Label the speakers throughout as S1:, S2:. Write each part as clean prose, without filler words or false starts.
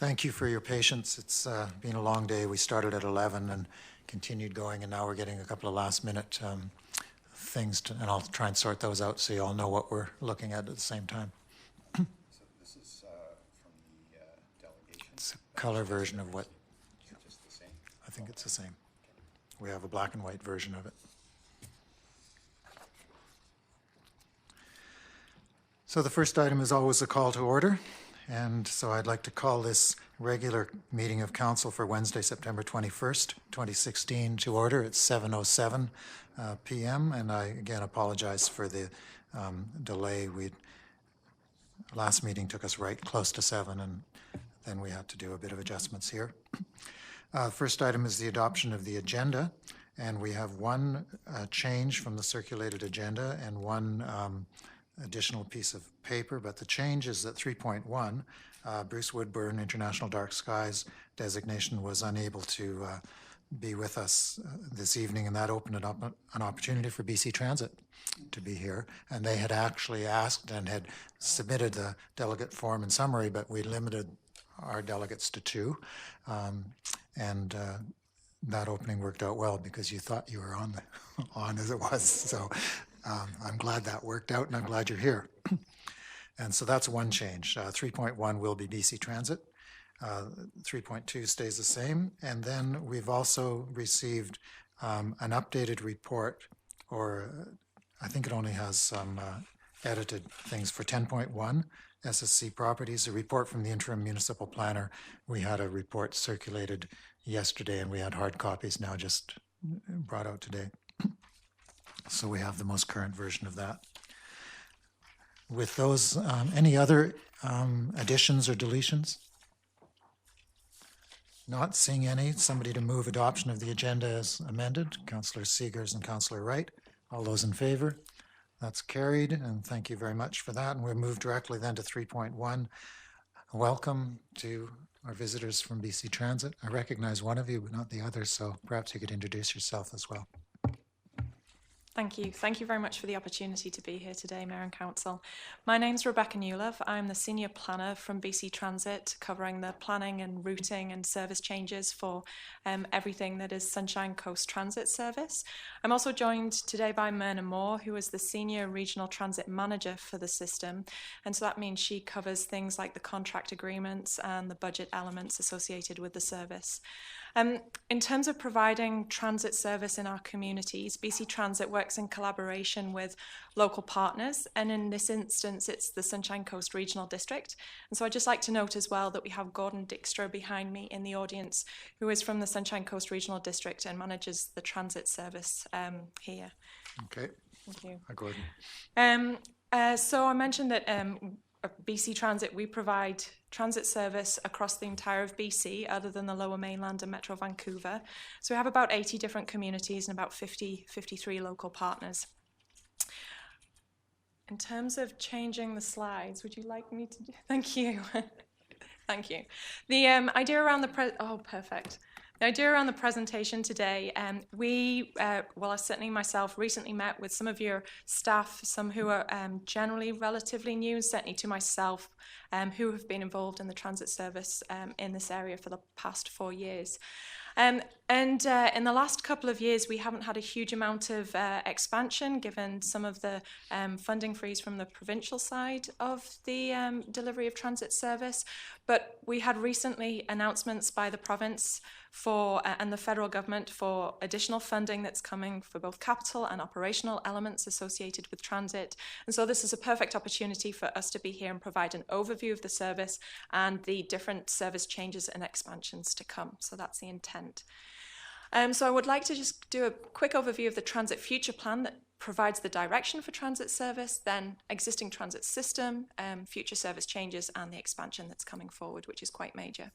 S1: Thank you for your patience. It's been a long day. We started at 11 and continued going, and now we're getting a couple of last-minute things, and I'll try and sort those out so you all know what we're looking at the same time.
S2: So this is from the delegation?
S1: It's a color version of what?
S2: Is it just the same?
S1: I think it's the same. We have a black and white version of it. So the first item is always a call to order. And so I'd like to call this regular meeting of council for Wednesday, September 21st, 2016 to order. It's 7:07 p.m. And I again apologize for the delay. Last meeting took us right close to 7, and then we had to do a bit of adjustments here. First item is the adoption of the agenda. And we have one change from the circulated agenda and one additional piece of paper, but the change is that 3.1, Bruce Woodburn, International Dark Skies designation, was unable to be with us this evening, and that opened up an opportunity for BC Transit to be here. And they had actually asked and had submitted the delegate form and summary, but we limited our delegates to 2. That opening worked out well because you thought you were on as it was. So I'm glad that worked out, and I'm glad you're here. And so that's one change. 3.1 will be BC Transit. 3.2 stays the same. And then we've also received an updated report, or I think it only has some edited things for 10.1, SSC Properties, a report from the interim municipal planner. We had a report circulated yesterday, and we had hard copies now just brought out today. So we have the most current version of that. With those, any other additions or deletions? Not seeing any. Somebody to move adoption of the agenda as amended. Councillor Seegers and Councillor Wright. All those in favor? That's carried, and thank you very much for that. And we'll move directly then to 3.1. Welcome to our visitors from BC Transit. I recognize one of you, but not the others, so perhaps you could introduce yourself as well.
S3: Thank you. Thank you very much for the opportunity to be here today, Mayor and Council. My name's Rebecca Newlove. I'm the Senior Planner from BC Transit, covering the planning and routing and service changes for everything that is Sunshine Coast Transit Service. I'm also joined today by Myrna Moore, who is the Senior Regional Transit Manager for the system. And so that means she covers things like the contract agreements and the budget elements associated with the service. In terms of providing transit service in our communities, BC Transit works in collaboration with local partners, and in this instance it's the Sunshine Coast Regional District. And so I'd just like to note as well that we have Gordon Dijkstra behind me in the audience, who is from the Sunshine Coast Regional District and manages the transit service here.
S1: Okay.
S3: Thank you.
S1: Hi, Gordon.
S3: So I mentioned that BC Transit, we provide transit service across the entire of BC, other than the Lower Mainland and Metro Vancouver. So we have about 80 different communities and about 53 local partners. In terms of changing the slides, would you like me to do? Thank you. Thank you. The idea around the perfect. The idea around the presentation today, I certainly myself recently met with some of your staff, some who are generally relatively new, certainly to myself, who have been involved in the transit service in this area for the past 4 years. In the last couple of years, we haven't had a huge amount of expansion, given some of the funding freeze from the provincial side of the delivery of transit service. But we had recently announcements by the province and the federal government for additional funding that's coming for both capital and operational elements associated with transit. And so this is a perfect opportunity for us to be here and provide an overview of the service and the different service changes and expansions to come. So that's the intent. So I would like to just do a quick overview of the Transit Future Plan that provides the direction for transit service, then existing transit system, future service changes, and the expansion that's coming forward, which is quite major.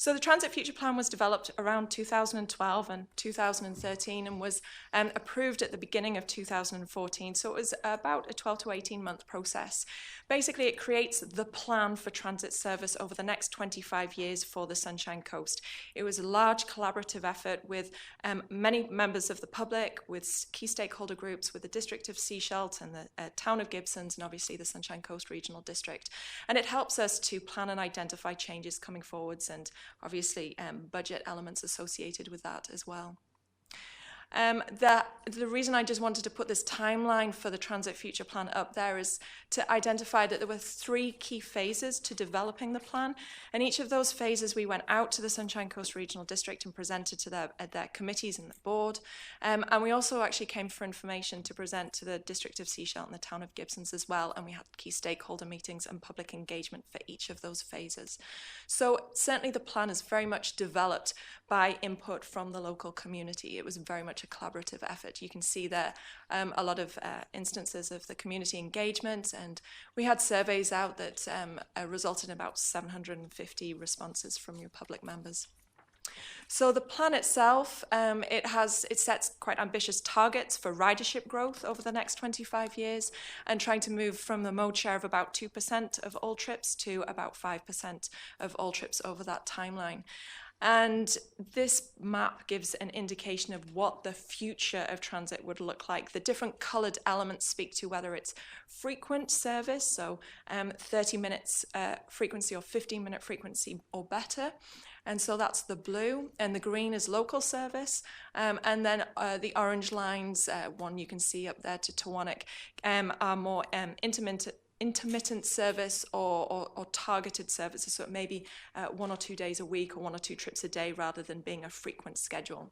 S3: So the Transit Future Plan was developed around 2012 and 2013 and was approved at the beginning of 2014. So it was about a 12 to 18 month process. Basically, it creates the plan for transit service over the next 25 years for the Sunshine Coast. It was a large collaborative effort with many members of the public, with key stakeholder groups, with the District of Sechelt and the Town of Gibsons, and obviously the Sunshine Coast Regional District. And it helps us to plan and identify changes coming forwards, and obviously budget elements associated with that as well. The reason I just wanted to put this timeline for the Transit Future Plan up there is to identify that there were 3 key phases to developing the plan, and each of those phases we went out to the Sunshine Coast Regional District and presented to their committees and the board, and we also actually came for information to present to the District of Sechelt and the Town of Gibsons as well, and we had key stakeholder meetings and public engagement for each of those phases. So certainly the plan is very much developed by input from the local community. It was very much a collaborative effort. You can see there a lot of instances of the community engagement, and we had surveys out that resulted in about 750 responses from your public members. So the plan itself, it sets quite ambitious targets for ridership growth over the next 25 years, and trying to move from the mode share of about 2% of all trips to about 5% of all trips over that timeline. And this map gives an indication of what the future of transit would look like. The different coloured elements speak to whether it's frequent service, so 30 minutes frequency or 15-minute frequency or better. And so that's the blue, and the green is local service. And then the orange lines, one you can see up there to Tawanek, are more intermittent service or targeted services, so it may be 1 or 2 days a week or 1 or 2 trips a day rather than being a frequent schedule.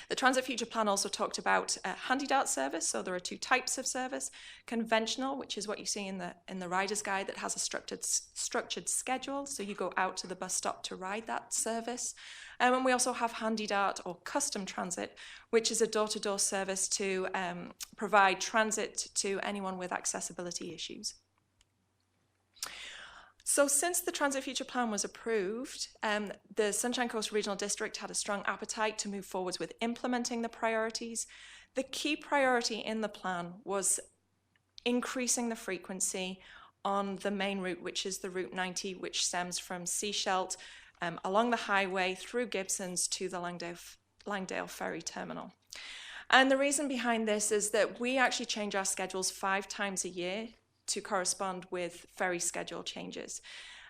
S3: The Transit Future Plan also talked about handy dart service, so there are 2 types of service. Conventional, which is what you see in the rider's guide, that has a structured schedule, so you go out to the bus stop to ride that service. And we also have handy dart or custom transit, which is a door-to-door service to provide transit to anyone with accessibility issues. So since the Transit Future Plan was approved, the Sunshine Coast Regional District had a strong appetite to move forwards with implementing the priorities. The key priority in the plan was increasing the frequency on the main route, which is the Route 90, which stems from Sechelt along the highway through Gibsons to the Langdale Ferry Terminal. And the reason behind this is that we actually change our schedules 5 times a year to correspond with ferry schedule changes.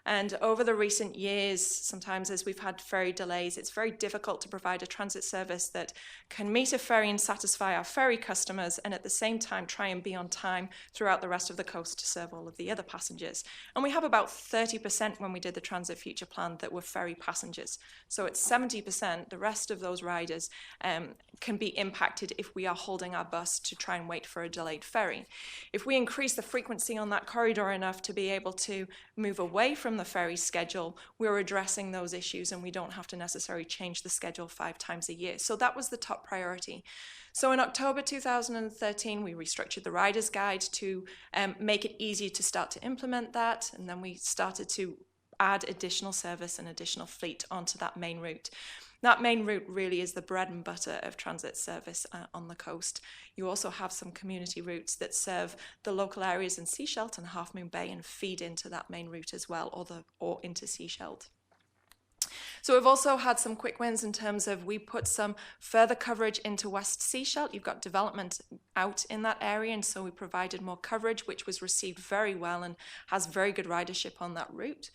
S3: And over the recent years, sometimes as we've had ferry delays, it's very difficult to provide a transit service that can meet a ferry and satisfy our ferry customers, and at the same time try and be on time throughout the rest of the coast to serve all of the other passengers. And we have about 30% when we did the Transit Future Plan that were ferry passengers. So it's 70%, the rest of those riders can be impacted if we are holding our bus to try and wait for a delayed ferry. If we increase the frequency on that corridor enough to be able to move away from the ferry schedule, we're addressing those issues and we don't have to necessarily change the schedule 5 times a year. So that was the top priority. So in October 2013, we restructured the Rider's Guide to make it easier to start to implement that, and then we started to add additional service and additional fleet onto that main route. That main route really is the bread and butter of transit service on the coast. You also have some community routes that serve the local areas in Sechelt and Half Moon Bay and feed into that main route as well, or into Sechelt. So we've also had some quick wins in terms of we put some further coverage into West Sechelt. You've got development out in that area, and so we provided more coverage, which was received very well and has very good ridership on that route.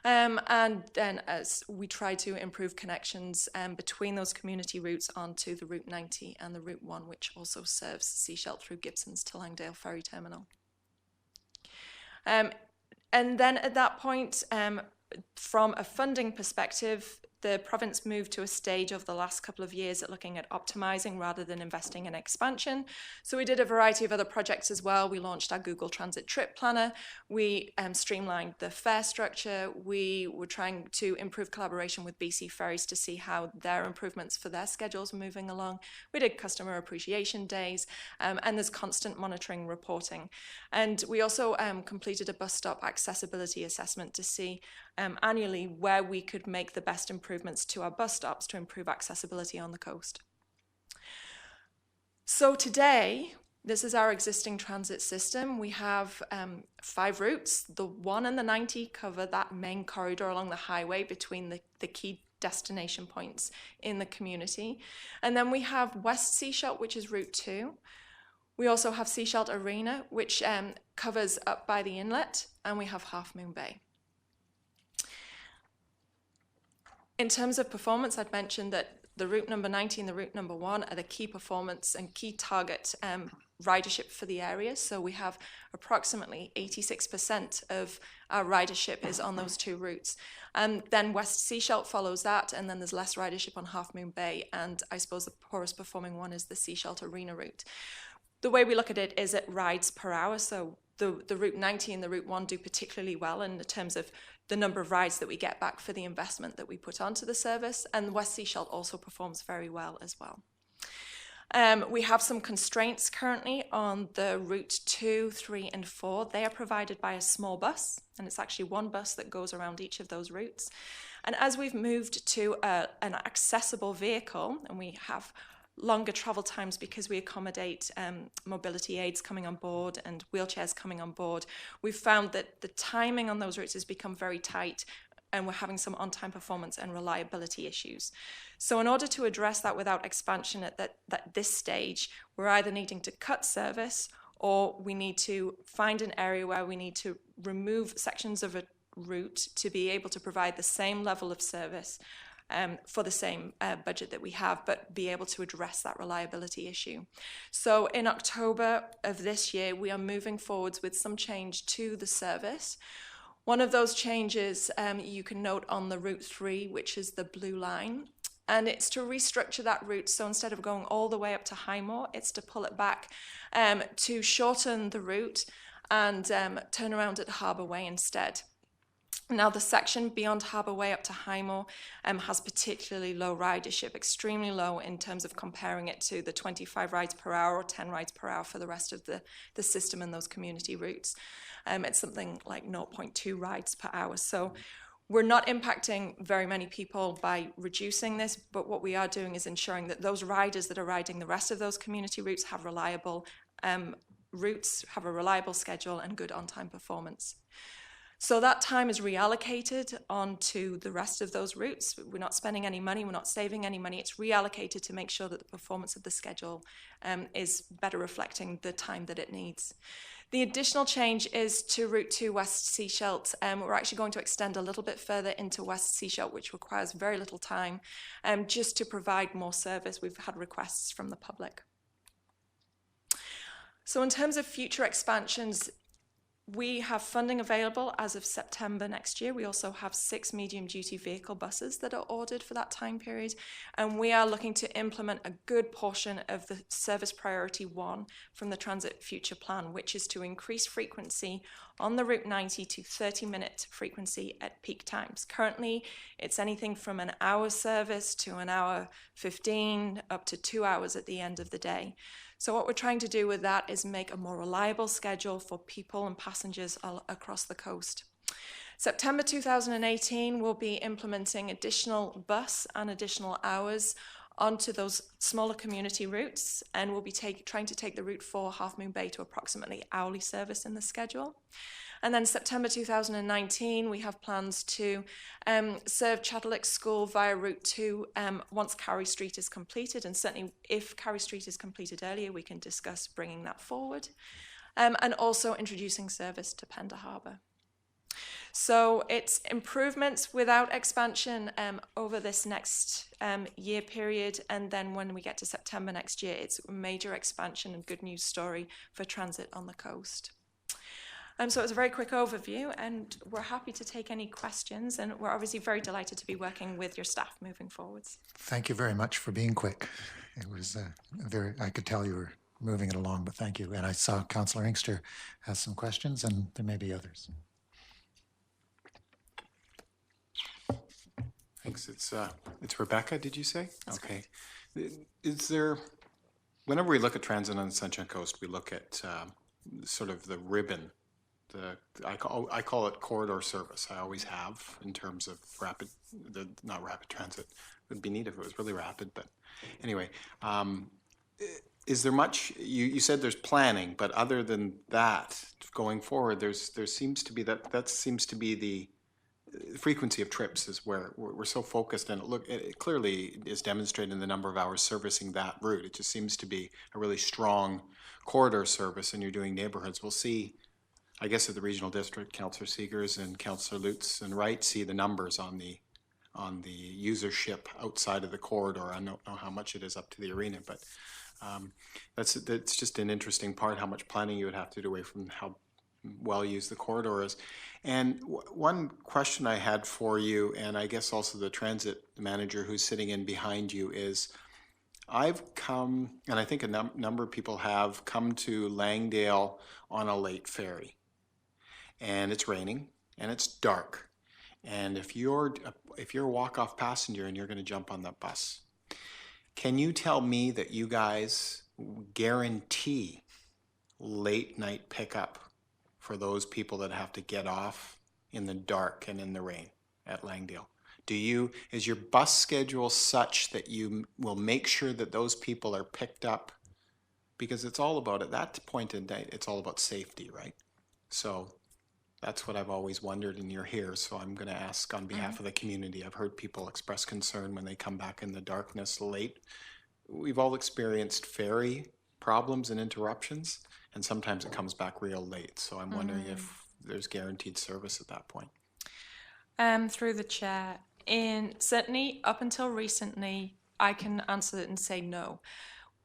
S3: And then as we try to improve connections between those community routes onto the Route 90 and the Route 1, which also serves Sechelt through Gibsons to Langdale Ferry Terminal. And then at that point, from a funding perspective, the province moved to a stage over the last couple of years at looking at optimizing rather than investing in expansion. So we did a variety of other projects as well. We launched our Google Transit Trip Planner. We streamlined the fare structure. We were trying to improve collaboration with BC Ferries to see how their improvements for their schedules were moving along. We did customer appreciation days, and there's constant monitoring reporting. And we also completed a bus stop accessibility assessment to see annually where we could make the best improvements to our bus stops to improve accessibility on the coast. So today, this is our existing transit system. We have 5 routes. The 1 and the 90 cover that main corridor along the highway between the key destination points in the community. And then we have West Seashelt, which is Route 2. We also have Seashelt Arena, which covers up by the inlet, and we have Half Moon Bay. In terms of performance, I'd mentioned that the route number 90 and the route number 1 are the key performance and key target ridership for the area. So we have approximately 86% of our ridership is on those 2 routes. And then West Seashelt follows that, and then there's less ridership on Half Moon Bay, and I suppose the poorest performing one is the Seashelt Arena route. The way we look at it is at rides per hour. So the Route 90 and the Route 1 do particularly well in terms of the number of rides that we get back for the investment that we put onto the service. And West Seashelt also performs very well as well. We have some constraints currently on the Route 2, 3, and 4. They are provided by a small bus, and it's actually one bus that goes around each of those routes. And as we've moved to an accessible vehicle, and we have longer travel times because we accommodate mobility aids coming on board and wheelchairs coming on board, we've found that the timing on those routes has become very tight, and we're having some on-time performance and reliability issues. So in order to address that without expansion at this stage, we're either needing to cut service, or we need to find an area where we need to remove sections of a route to be able to provide the same level of service for the same budget that we have, but be able to address that reliability issue. So in October of this year, we are moving forwards with some change to the service. One of those changes you can note on the Route 3, which is the blue line, and it's to restructure that route. So instead of going all the way up to Highmore, it's to pull it back to shorten the route and turn around at Harbour Way instead. Now, the section beyond Harbour Way up to Highmore has particularly low ridership, extremely low in terms of comparing it to the 25 rides per hour or 10 rides per hour for the rest of the system and those community routes. It's something like 0.2 rides per hour. So we're not impacting very many people by reducing this, but what we are doing is ensuring that those riders that are riding the rest of those community routes have reliable routes, have a reliable schedule and good on-time performance. So that time is reallocated onto the rest of those routes. We're not spending any money, we're not saving any money. It's reallocated to make sure that the performance of the schedule is better reflecting the time that it needs. The additional change is to Route 2 West Seashelt. We're actually going to extend a little bit further into West Seashelt, which requires very little time, just to provide more service. We've had requests from the public. So in terms of future expansions, we have funding available as of September next year. We also have 6 medium-duty vehicle buses that are ordered for that time period, and we are looking to implement a good portion of the Service Priority 1 from the Transit Future Plan, which is to increase frequency on the Route 90 to 30-minute frequency at peak times. Currently, it's anything from an hour service to an hour 15, up to 2 hours at the end of the day. So what we're trying to do with that is make a more reliable schedule for people and passengers all across the coast. September 2018, we'll be implementing additional bus and additional hours onto those smaller community routes, and we'll be trying to take the Route 4 Half Moon Bay to approximately hourly service in the schedule. And then September 2019, we have plans to serve Chatterlick School via Route 2 once Carey Street is completed. And certainly if Carey Street is completed earlier, we can discuss bringing that forward. And also introducing service to Pender Harbour. So it's improvements without expansion over this next year period. And then when we get to September next year, it's a major expansion and good news story for transit on the coast. So it was a very quick overview, and we're happy to take any questions, and we're obviously very delighted to be working with your staff moving forwards.
S1: Thank you very much for being quick. It was I could tell you were moving it along, but thank you. And I saw Councillor Inkster has some questions, and there may be others.
S2: Thanks. It's Rebecca, did you say?
S3: That's
S2: okay. Correct. Is there, whenever we look at transit on the Sunshine Coast, we look at sort of the ribbon I call it corridor service. I always have, in terms of not rapid transit. It would be neat if it was really rapid, but anyway. Is there much, you said there's planning, but other than that, going forward, there seems to be that seems to be the frequency of trips is where we're so focused, and it clearly is demonstrated in the number of hours servicing that route. It just seems to be a really strong corridor service, and you're doing neighborhoods. We'll see, I guess, at the regional district, Councillor Seegers and Councillor Lutz and Wright see the numbers on the usership outside of the corridor. I don't know how much it is up to the arena, but that's just an interesting part, how much planning you would have to do away from how well used the corridor is. And one question I had for you, and I guess also the transit manager who's sitting in behind you, is I've come, and I think a number of people have come to Langdale on a late ferry, and it's raining and it's dark, and if you're a walk-off passenger and you're going to jump on that bus, can you tell me that you guys guarantee late night pickup for those people that have to get off in the dark and in the rain at Langdale? Is your bus schedule such that you will make sure that those people are picked up? Because it's all about, at that point in day, it's all about safety, right? So that's what I've always wondered, and you're here, so I'm going to ask on behalf of the community. I've heard people express concern when they come back in the darkness late. We've all experienced ferry problems and interruptions, and sometimes it comes back real late. So I'm wondering if there's guaranteed service at that point.
S3: Through the chair, certainly up until recently, I can answer it and say no.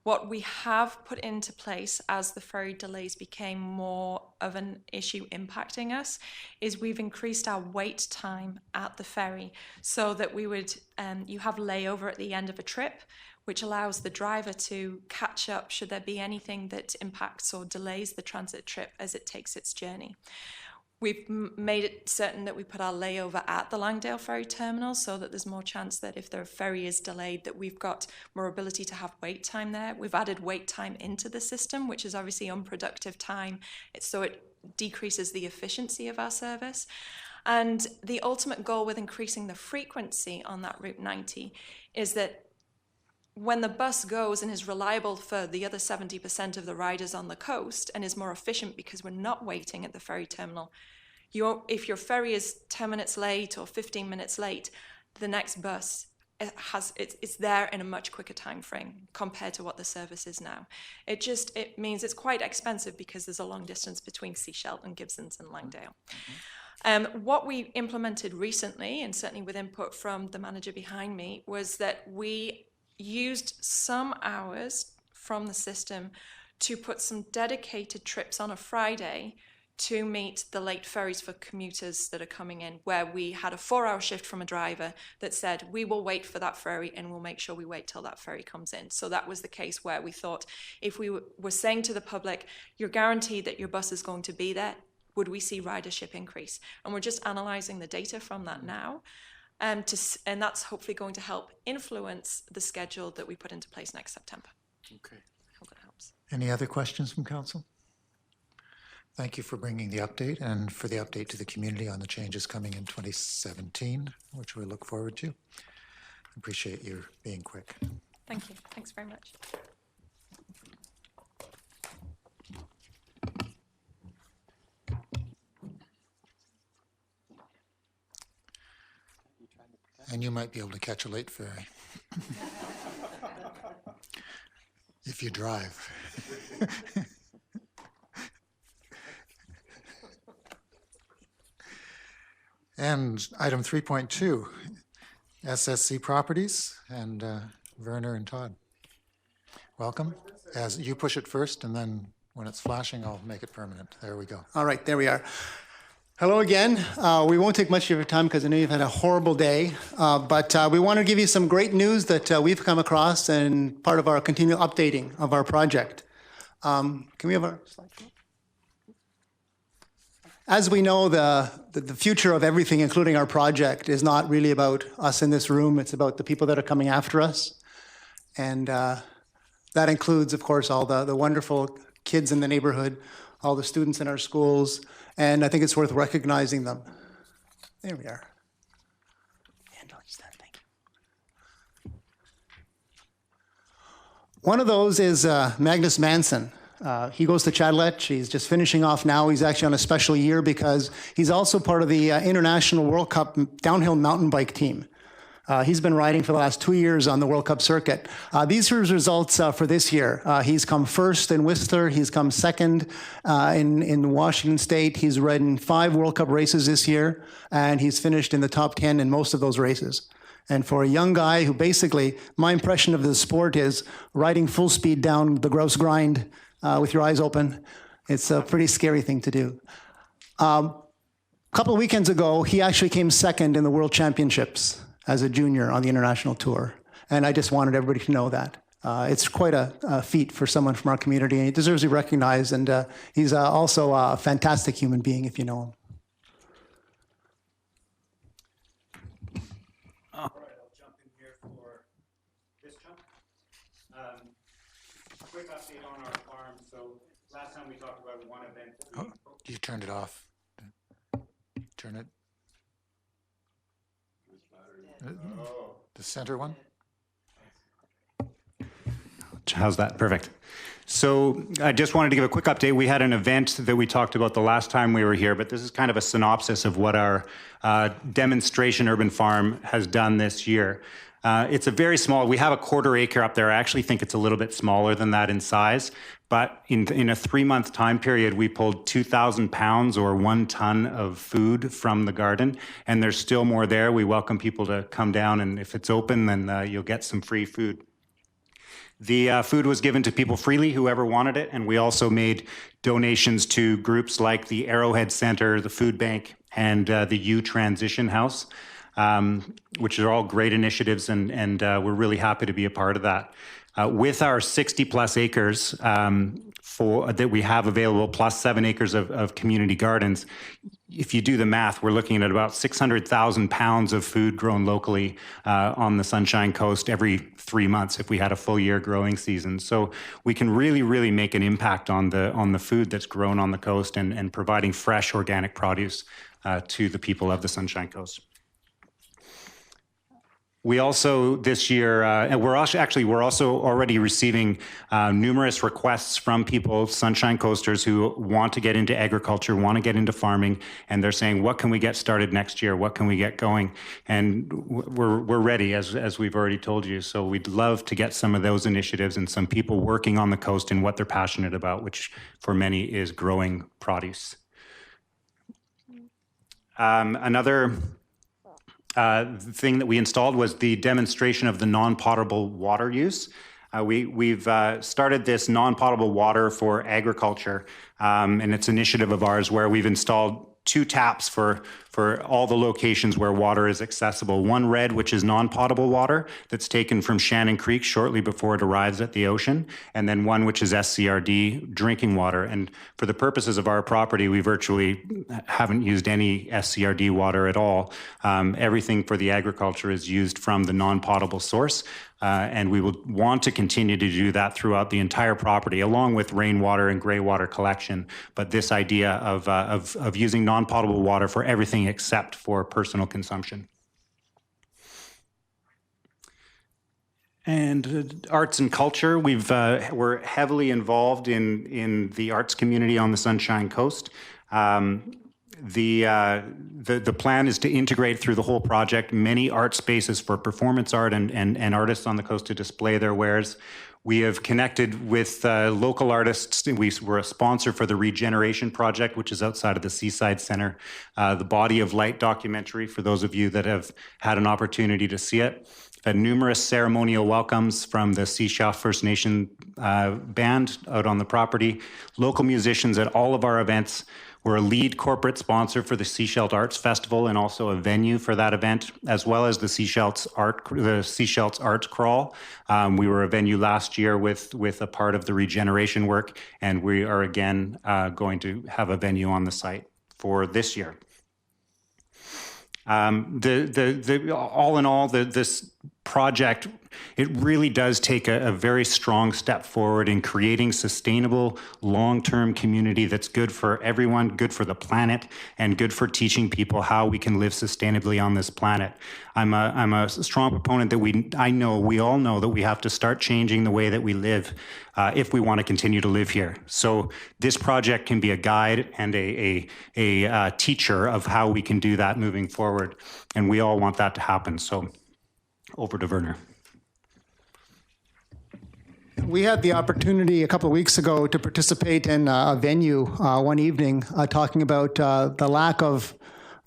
S3: What we have put into place as the ferry delays became more of an issue impacting us is we've increased our wait time at the ferry so that we would, you have layover at the end of a trip, which allows the driver to catch up should there be anything that impacts or delays the transit trip as it takes its journey. We've made it certain that we put our layover at the Langdale Ferry Terminal so that there's more chance that if the ferry is delayed that we've got more ability to have wait time there. We've added wait time into the system, which is obviously unproductive time, so it decreases the efficiency of our service. And the ultimate goal with increasing the frequency on that Route 90 is that when the bus goes and is reliable for the other 70% of the riders on the coast and is more efficient because we're not waiting at the ferry terminal, if your ferry is 10 minutes late or 15 minutes late, the next bus it's there in a much quicker time frame compared to what the service is now. It means it's quite expensive because there's a long distance between Sechelt and Gibsons and Langdale. What we implemented recently, and certainly with input from the manager behind me, was that we used some hours from the system to put some dedicated trips on a Friday to meet the late ferries for commuters that are coming in, where we had a 4-hour shift from a driver that said, we will wait for that ferry and we'll make sure we wait till that ferry comes in. So that was the case where we thought, if we were saying to the public, you're guaranteed that your bus is going to be there, would we see ridership increase? And we're just analysing the data from that now. And that's hopefully going to help influence the schedule that we put into place next September.
S2: Okay.
S3: I hope that helps.
S1: Any other questions from council? Thank you for bringing the update and for the update to the community on the changes coming in 2017, which we look forward to. Appreciate you being quick.
S3: Thank you. Thanks very much.
S1: And you might be able to catch a late ferry. If you drive. And item 3.2, SSC Properties, and Werner and Todd. Welcome. As you push it first, and then when it's flashing, I'll make it permanent. There we go.
S4: All right, there we are. Hello again. We won't take much of your time because I know you've had a horrible day, but we want to give you some great news that we've come across and part of our continual updating of our project. Can we have our slide show? As we know, the future of everything, including our project, is not really about us in this room. It's about the people that are coming after us. And that includes, of course, all the wonderful kids in the neighborhood, all the students in our schools, and I think it's worth recognizing them. There we are. And I'll use that, thank you. One of those is Magnus Manson. He goes to Chadlech. He's just finishing off now. He's actually on a special year because he's also part of the International World Cup downhill mountain bike team. He's been riding for the last 2 years on the World Cup circuit. These are his results for this year. He's come first in Whistler. He's come second in Washington State. He's ridden 5 World Cup races this year, and he's finished in the top 10 in most of those races. And for a young guy who basically, my impression of the sport is riding full speed down the grouse grind with your eyes open, it's a pretty scary thing to do. A couple of weekends ago, he actually came second in the World Championships as a junior on the international tour. And I just wanted everybody to know that. It's quite a feat for someone from our community, and he deserves to be recognized. And he's also a fantastic human being, if you know him.
S5: All right, I'll jump in here for this chunk. Quick update on our farm. So last time we talked about one event.
S1: Oh, you turned it off. Turn it. The center one?
S5: How's that? Perfect. So I just wanted to give a quick update. We had an event that we talked about the last time we were here, but this is kind of a synopsis of what our demonstration urban farm has done this year. It's a very small, we have a 1/4 acre up there. I actually think it's a little bit smaller than that in size, but in a 3-month time period, we pulled 2,000 pounds or 1 ton of food from the garden, and there's still more there. We welcome people to come down, and if it's open, then you'll get some free food. The food was given to people freely, whoever wanted it, and we also made donations to groups like the Arrowhead Center, the Food Bank, and the U Transition House, which are all great initiatives, and we're really happy to be a part of that. With our 60-plus acres that we have available, plus 7 acres of community gardens, if you do the math, we're looking at about 600,000 pounds of food grown locally on the Sunshine Coast every 3 months if we had a full year growing season. So we can really, really make an impact on the food that's grown on the coast and providing fresh organic produce to the people of the Sunshine Coast. We also this year, and we're also already receiving numerous requests from people, Sunshine Coasters, who want to get into agriculture, want to get into farming, and they're saying, "What can we get started next year? What can we get going?" And we're ready, as we've already told you. So we'd love to get some of those initiatives and some people working on the coast in what they're passionate about, which for many is growing produce. Another thing that we installed was the demonstration of the non-potable water use. We've started this non-potable water for agriculture, and it's an initiative of ours where we've installed 2 taps for all the locations where water is accessible. One red, which is non-potable water that's taken from Shannon Creek shortly before it arrives at the ocean, and then one which is SCRD, drinking water. And for the purposes of our property, we virtually haven't used any SCRD water at all. Everything for the agriculture is used from the non-potable source. And we will want to continue to do that throughout the entire property, along with rainwater and gray water collection. But this idea of using non-potable water for everything except for personal consumption. And arts and culture, we're heavily involved in the arts community on the Sunshine Coast. The plan is to integrate through the whole project many art spaces for performance art and artists on the coast to display their wares. We have connected with local artists. We're a sponsor for the Regeneration Project, which is outside of the Seaside Center. The Body of Light documentary, for those of you that have had an opportunity to see it. Had numerous ceremonial welcomes from the Seashell First Nation band out on the property. Local musicians at all of our events. We're a lead corporate sponsor for the Seashell Arts Festival and also a venue for that event, as well as the Seashell Arts Crawl. We were a venue last year with a part of the regeneration work, and we are again going to have a venue on the site for this year. All in all, this project, it really does take a very strong step forward in creating sustainable, long-term community that's good for everyone, good for the planet, and good for teaching people how we can live sustainably on this planet. I'm a strong proponent that we all know that we have to start changing the way that we live if we want to continue to live here. So this project can be a guide and a teacher of how we can do that moving forward, and we all want that to happen. So over to Werner.
S4: We had the opportunity a couple of weeks ago to participate in a venue one evening talking about the lack of,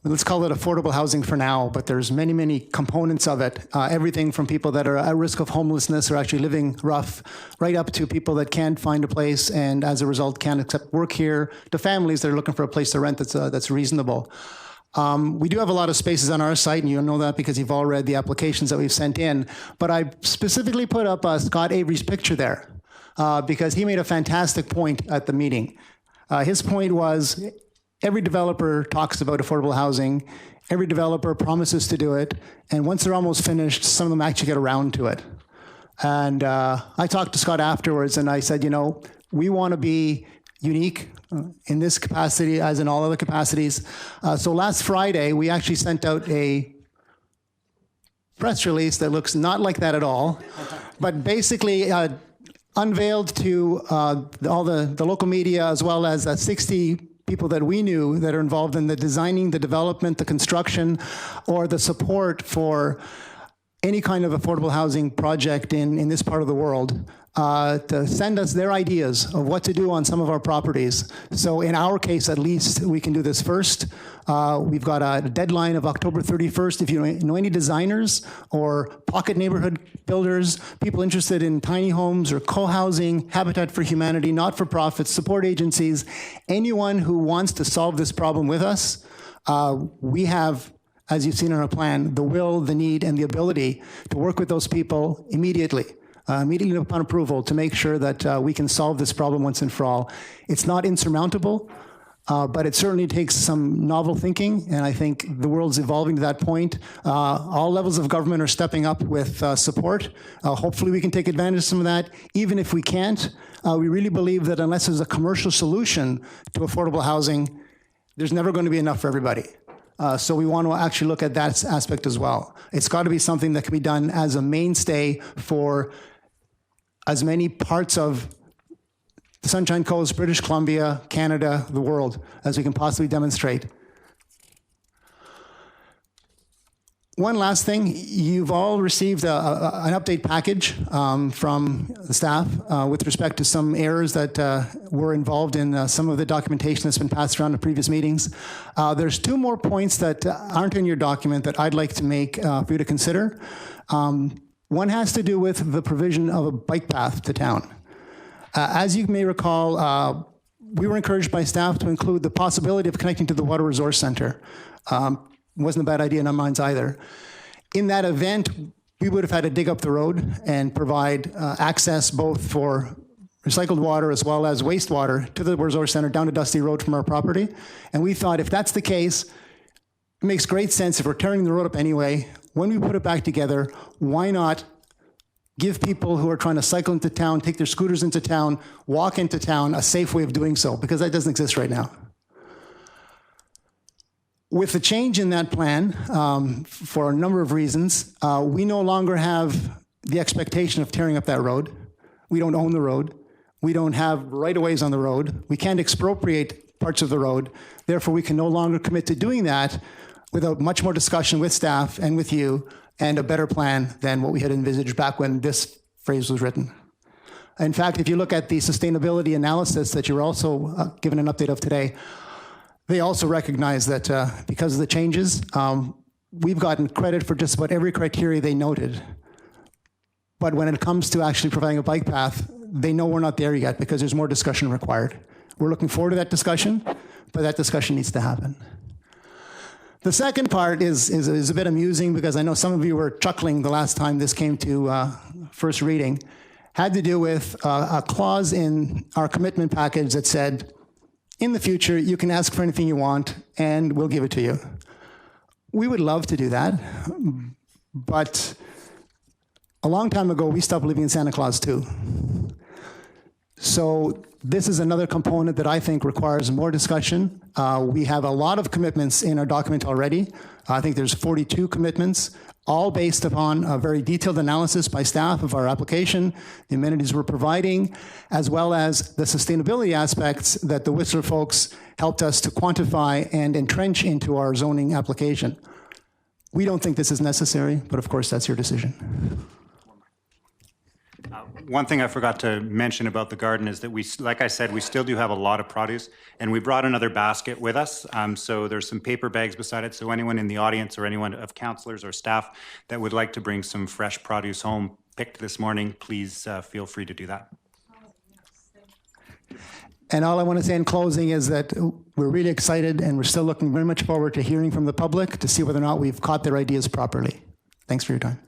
S4: let's call it affordable housing for now, but there's many, many components of it. Everything from people that are at risk of homelessness or actually living rough, right up to people that can't find a place and as a result can't accept work here, to families that are looking for a place to rent that's reasonable. We do have a lot of spaces on our site, and you'll know that because you've all read the applications that we've sent in. But I specifically put up Scott Avery's picture there because he made a fantastic point at the meeting. His point was every developer talks about affordable housing, every developer promises to do it, and once they're almost finished, some of them actually get around to it. And I talked to Scott afterwards, and I said, we want to be unique in this capacity as in all other capacities. So last Friday, we actually sent out a press release that looks not like that at all, but basically unveiled to all the local media as well as 60 people that we knew that are involved in the designing, the development, the construction, or the support for any kind of affordable housing project in this part of the world. To send us their ideas of what to do on some of our properties. So in our case, at least, we can do this first. We've got a deadline of October 31st. If you know any designers or pocket neighborhood builders, people interested in tiny homes or co-housing, Habitat for Humanity, not-for-profits, support agencies, anyone who wants to solve this problem with us, we have, as you've seen in our plan, the will, the need, and the ability to work with those people immediately upon approval to make sure that we can solve this problem once and for all. It's not insurmountable, but it certainly takes some novel thinking, and I think the world's evolving to that point. All levels of government are stepping up with support. Hopefully we can take advantage of some of that. Even if we can't, we really believe that unless there's a commercial solution to affordable housing, there's never going to be enough for everybody. So we want to actually look at that aspect as well. It's got to be something that can be done as a mainstay for as many parts of the Sunshine Coast, British Columbia, Canada, the world, as we can possibly demonstrate. One last thing, you've all received an update package from the staff with respect to some errors that were involved in some of the documentation that's been passed around in previous meetings. There's two more points that aren't in your document that I'd like to make for you to consider. One has to do with the provision of a bike path to town. As you may recall, we were encouraged by staff to include the possibility of connecting to the Water Resource Center. Wasn't a bad idea in our minds either. In that event, we would have had to dig up the road and provide access both for recycled water as well as wastewater to the resource center down to Dusty Road from our property. And we thought if that's the case, it makes great sense if we're tearing the road up anyway. When we put it back together, why not give people who are trying to cycle into town, take their scooters into town, walk into town, a safe way of doing so, because that doesn't exist right now. With the change in that plan, for a number of reasons, we no longer have the expectation of tearing up that road. We don't own the road. We don't have right-of-ways on the road. We can't expropriate parts of the road. Therefore, we can no longer commit to doing that without much more discussion with staff and with you and a better plan than what we had envisaged back when this phrase was written. In fact, if you look at the sustainability analysis that you're also given an update of today, they also recognize that because of the changes, we've gotten credit for just about every criteria they noted. But when it comes to actually providing a bike path, they know we're not there yet because there's more discussion required. We're looking forward to that discussion, but that discussion needs to happen. The second part is a bit amusing because I know some of you were chuckling the last time this came to first reading. Had to do with a clause in our commitment package that said, in the future, you can ask for anything you want and we'll give it to you. We would love to do that, but a long time ago, we stopped believing in Santa Claus too. So this is another component that I think requires more discussion. We have a lot of commitments in our document already. I think there's 42 commitments, all based upon a very detailed analysis by staff of our application, the amenities we're providing, as well as the sustainability aspects that the Whistler folks helped us to quantify and entrench into our zoning application. We don't think this is necessary, but of course, that's your decision.
S5: One thing I forgot to mention about the garden is that we, like I said, we still do have a lot of produce, and we brought another basket with us. So there's some paper bags beside it. So anyone in the audience or anyone of councillors or staff that would like to bring some fresh produce home picked this morning, please feel free to do that.
S4: And all I want to say in closing is that we're really excited and we're still looking very much forward to hearing from the public to see whether or not we've caught their ideas properly. Thanks for your time.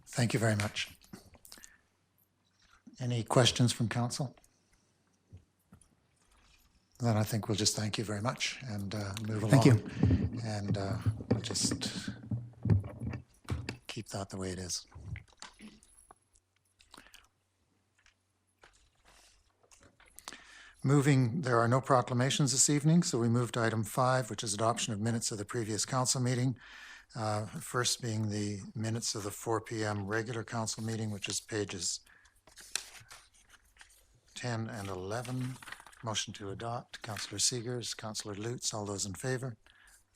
S1: Thank you very much. Any questions from council? Then I think we'll just thank you very much and move along.
S4: Thank you.
S1: And we'll just keep that the way it is. Moving, there are no proclamations this evening, so we move to item 5, which is adoption of minutes of the previous council meeting. First being the minutes of the 4 p.m. regular council meeting, which is pages 10 and 11. Motion to adopt. Councillor Seegers, Councillor Lutz, all those in favor?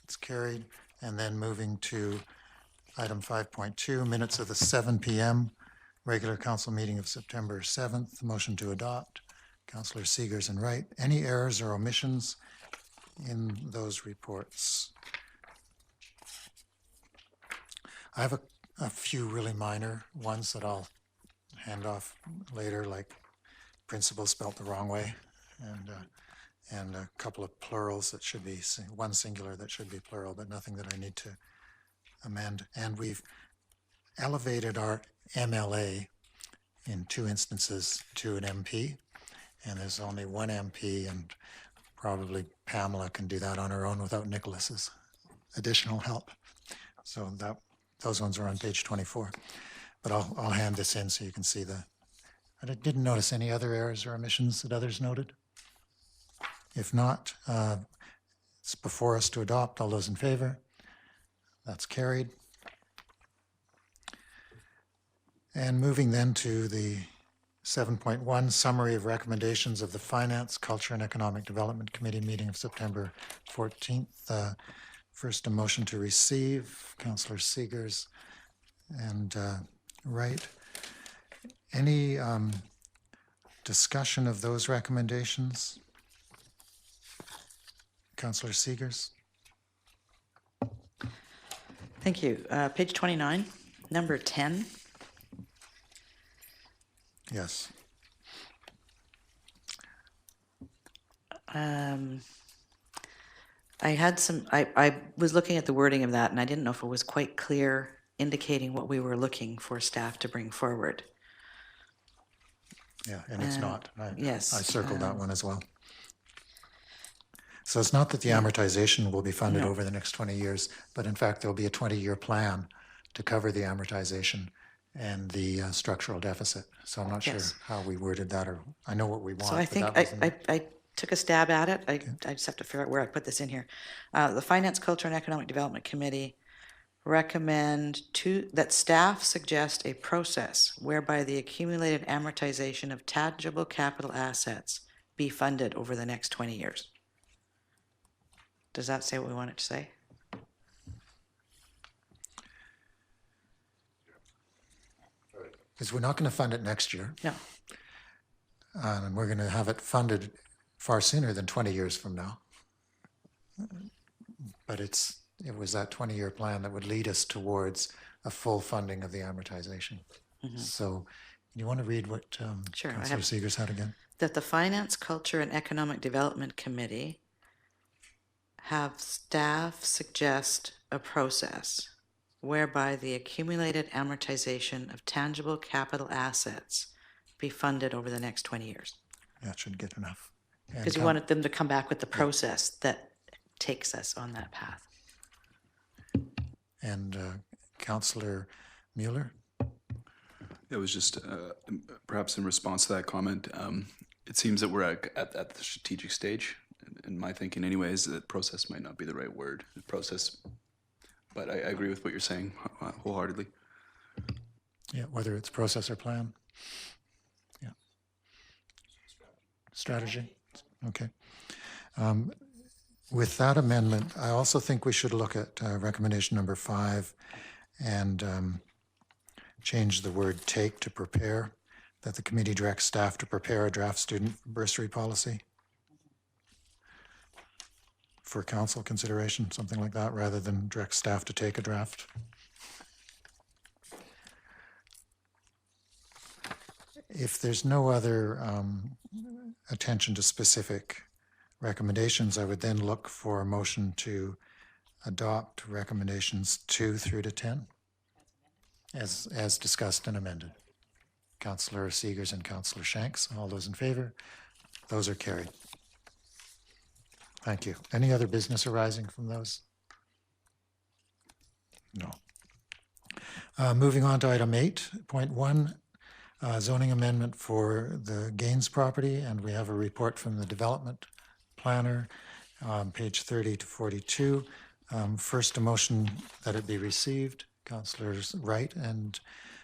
S1: It's carried. And then moving to item 5.2, minutes of the 7 p.m. regular council meeting of September 7th. Motion to adopt. Councillor Seegers and Wright. Any errors or omissions in those reports? I have a few really minor ones that I'll hand off later, like principal spelt the wrong way, and a couple of plurals that should be, one singular that should be plural, but nothing that I need to amend. And we've elevated our MLA in 2 instances to an MP, and there's only 1 MP, and probably Pamela can do that on her own without Nicholas's additional help. So those ones are on page 24. But I'll hand this in so you can see the. I didn't notice any other errors or omissions that others noted. If not, it's before us to adopt. All those in favor? That's carried. And moving then to the 7.1 summary of recommendations of the Finance, Culture and Economic Development Committee meeting of September 14th. First, a motion to receive. Councillor Seegers and Wright. Any discussion of those recommendations? Councillor Seegers.
S6: Thank you. Page 29, number 10.
S1: Yes.
S6: I was looking at the wording of that and I didn't know if it was quite clear indicating what we were looking for staff to bring forward.
S1: Yeah, and it's not.
S6: yes,
S1: I circled that one as well. So it's not that the amortization will be funded over the next 20 years, but in fact, there'll be a 20-year plan to cover the amortization and the structural deficit. So I'm not sure how we worded that, or I know what we want.
S6: So I think I took a stab at it. I just have to figure out where I put this in here. The Finance, Culture and Economic Development Committee recommend that staff suggest a process whereby the accumulated amortization of tangible capital assets be funded over the next 20 years. Does that say what we want it to say?
S1: Because we're not going to fund it next year.
S6: No.
S1: And we're going to have it funded far sooner than 20 years from now. But it was that 20-year plan that would lead us towards a full funding of the amortization. Mm-hmm. So you want to read what
S6: Sure,
S1: Councillor Seegers had again?
S6: That the Finance, Culture and Economic Development Committee have staff suggest a process whereby the accumulated amortization of tangible capital assets be funded over the next 20 years.
S1: That should get enough.
S6: Because you wanted them to come back with the process that takes us on that path.
S1: And Councillor Mueller?
S7: It was just perhaps in response to that comment. It seems that we're at the strategic stage, in my thinking anyways, that process might not be the right word, process, but I agree with what you're saying wholeheartedly.
S1: Yeah, whether it's process or plan. Yeah. Strategy. Okay. With that amendment, I also think we should look at recommendation number 5 and change the word take to prepare, that the committee directs staff to prepare a draft student bursary policy for council consideration, something like that, rather than direct staff to take a draft. If there's no other attention to specific recommendations, I would then look for a motion to adopt recommendations 2 through to 10 as discussed and amended. Councillor Seegers and Councillor Shanks, all those in favor? Those are carried. Thank you. Any other business arising from those? No. Moving on to item 8.1, zoning amendment for the Gaines property, and we have a report from the development planner, page 30 to 42. First, a motion that it be received. Councillors Wright and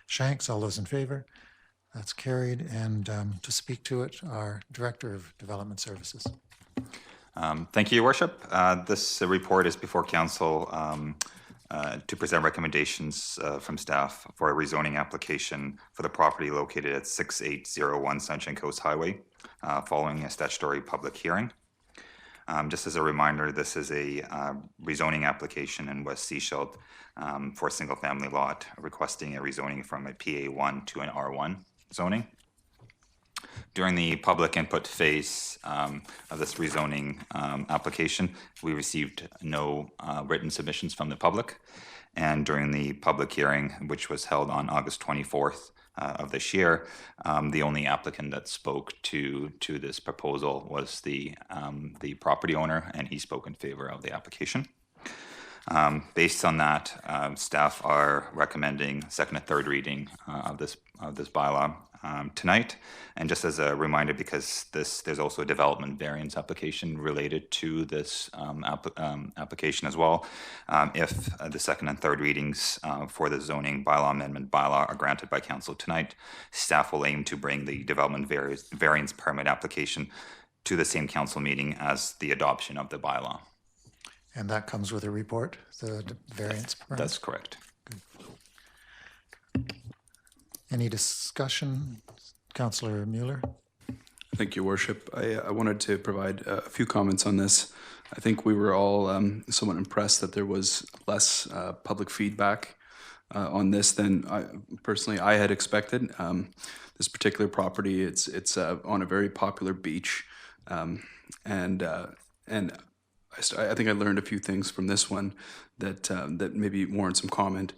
S1: Shanks, all those in favor? That's carried. And to speak to it, our Director of Development Services.
S8: Thank you, Your Worship. This report is before Council to present recommendations from staff for a rezoning application for the property located at 6801 Sunshine Coast Highway, following a statutory public hearing. Just as a reminder, this is a rezoning application in West Seashelt for a single-family lot, requesting a rezoning from a PA1 to an R1 zoning. During the public input phase of this rezoning application, we received no written submissions from the public. And during the public hearing, which was held on August 24th of this year, the only applicant that spoke to this proposal was the property owner, and he spoke in favor of the application. Based on that, staff are recommending second and third reading of this bylaw tonight. And just as a reminder, because there's also a development variance application related to this application as well. If the second and third readings for the zoning bylaw amendment bylaw are granted by council tonight, staff will aim to bring the development variance permit application to the same council meeting as the adoption of the bylaw.
S1: And that comes with a report, the variance permit?
S8: That's correct.
S1: Any discussion? Councillor Mueller?
S7: Thank you, Worship. I wanted to provide a few comments on this. I think we were all somewhat impressed that there was less public feedback on this than I had expected. This particular property, it's on a very popular beach, and I think I learned a few things from this one that maybe warrant some comment.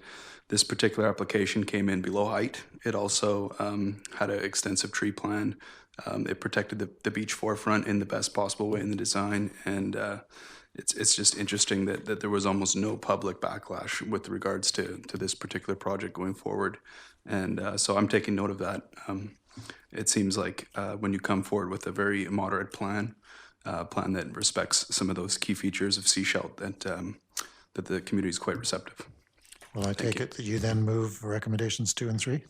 S7: This particular application came in below height. It also had an extensive tree plan. It protected the beach forefront in the best possible way in the design, and it's just interesting that there was almost no public backlash with regards to this particular project going forward. And so I'm taking note of that. It seems like when you come forward with a very moderate plan that respects some of those key features of Seashelt, that the community is quite receptive.
S1: Well, I take it that you then move recommendations 2 and 3?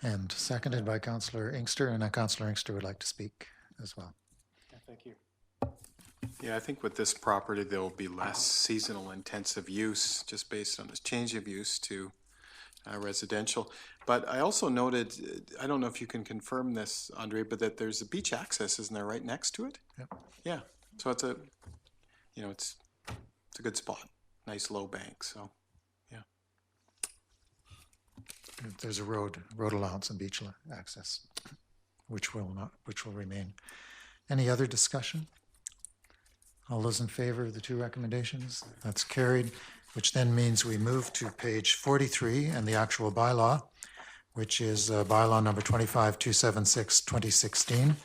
S1: And seconded by Councillor Inkster, and now Councillor Inkster would like to speak as well.
S2: Thank you. Yeah, I think with this property, there will be less seasonal intensive use just based on this change of use to residential. But I also noted, I don't know if you can confirm this, Andre, but that there's a beach access, isn't there, right next to it?
S1: Yep.
S2: Yeah. So it's it's a good spot. Nice low bank. So, yeah.
S1: There's a road allowance and beach access, which will remain. Any other discussion? All those in favor of the 2 recommendations? That's carried, which then means we move to page 43 and the actual bylaw, which is bylaw number 25276, 2016,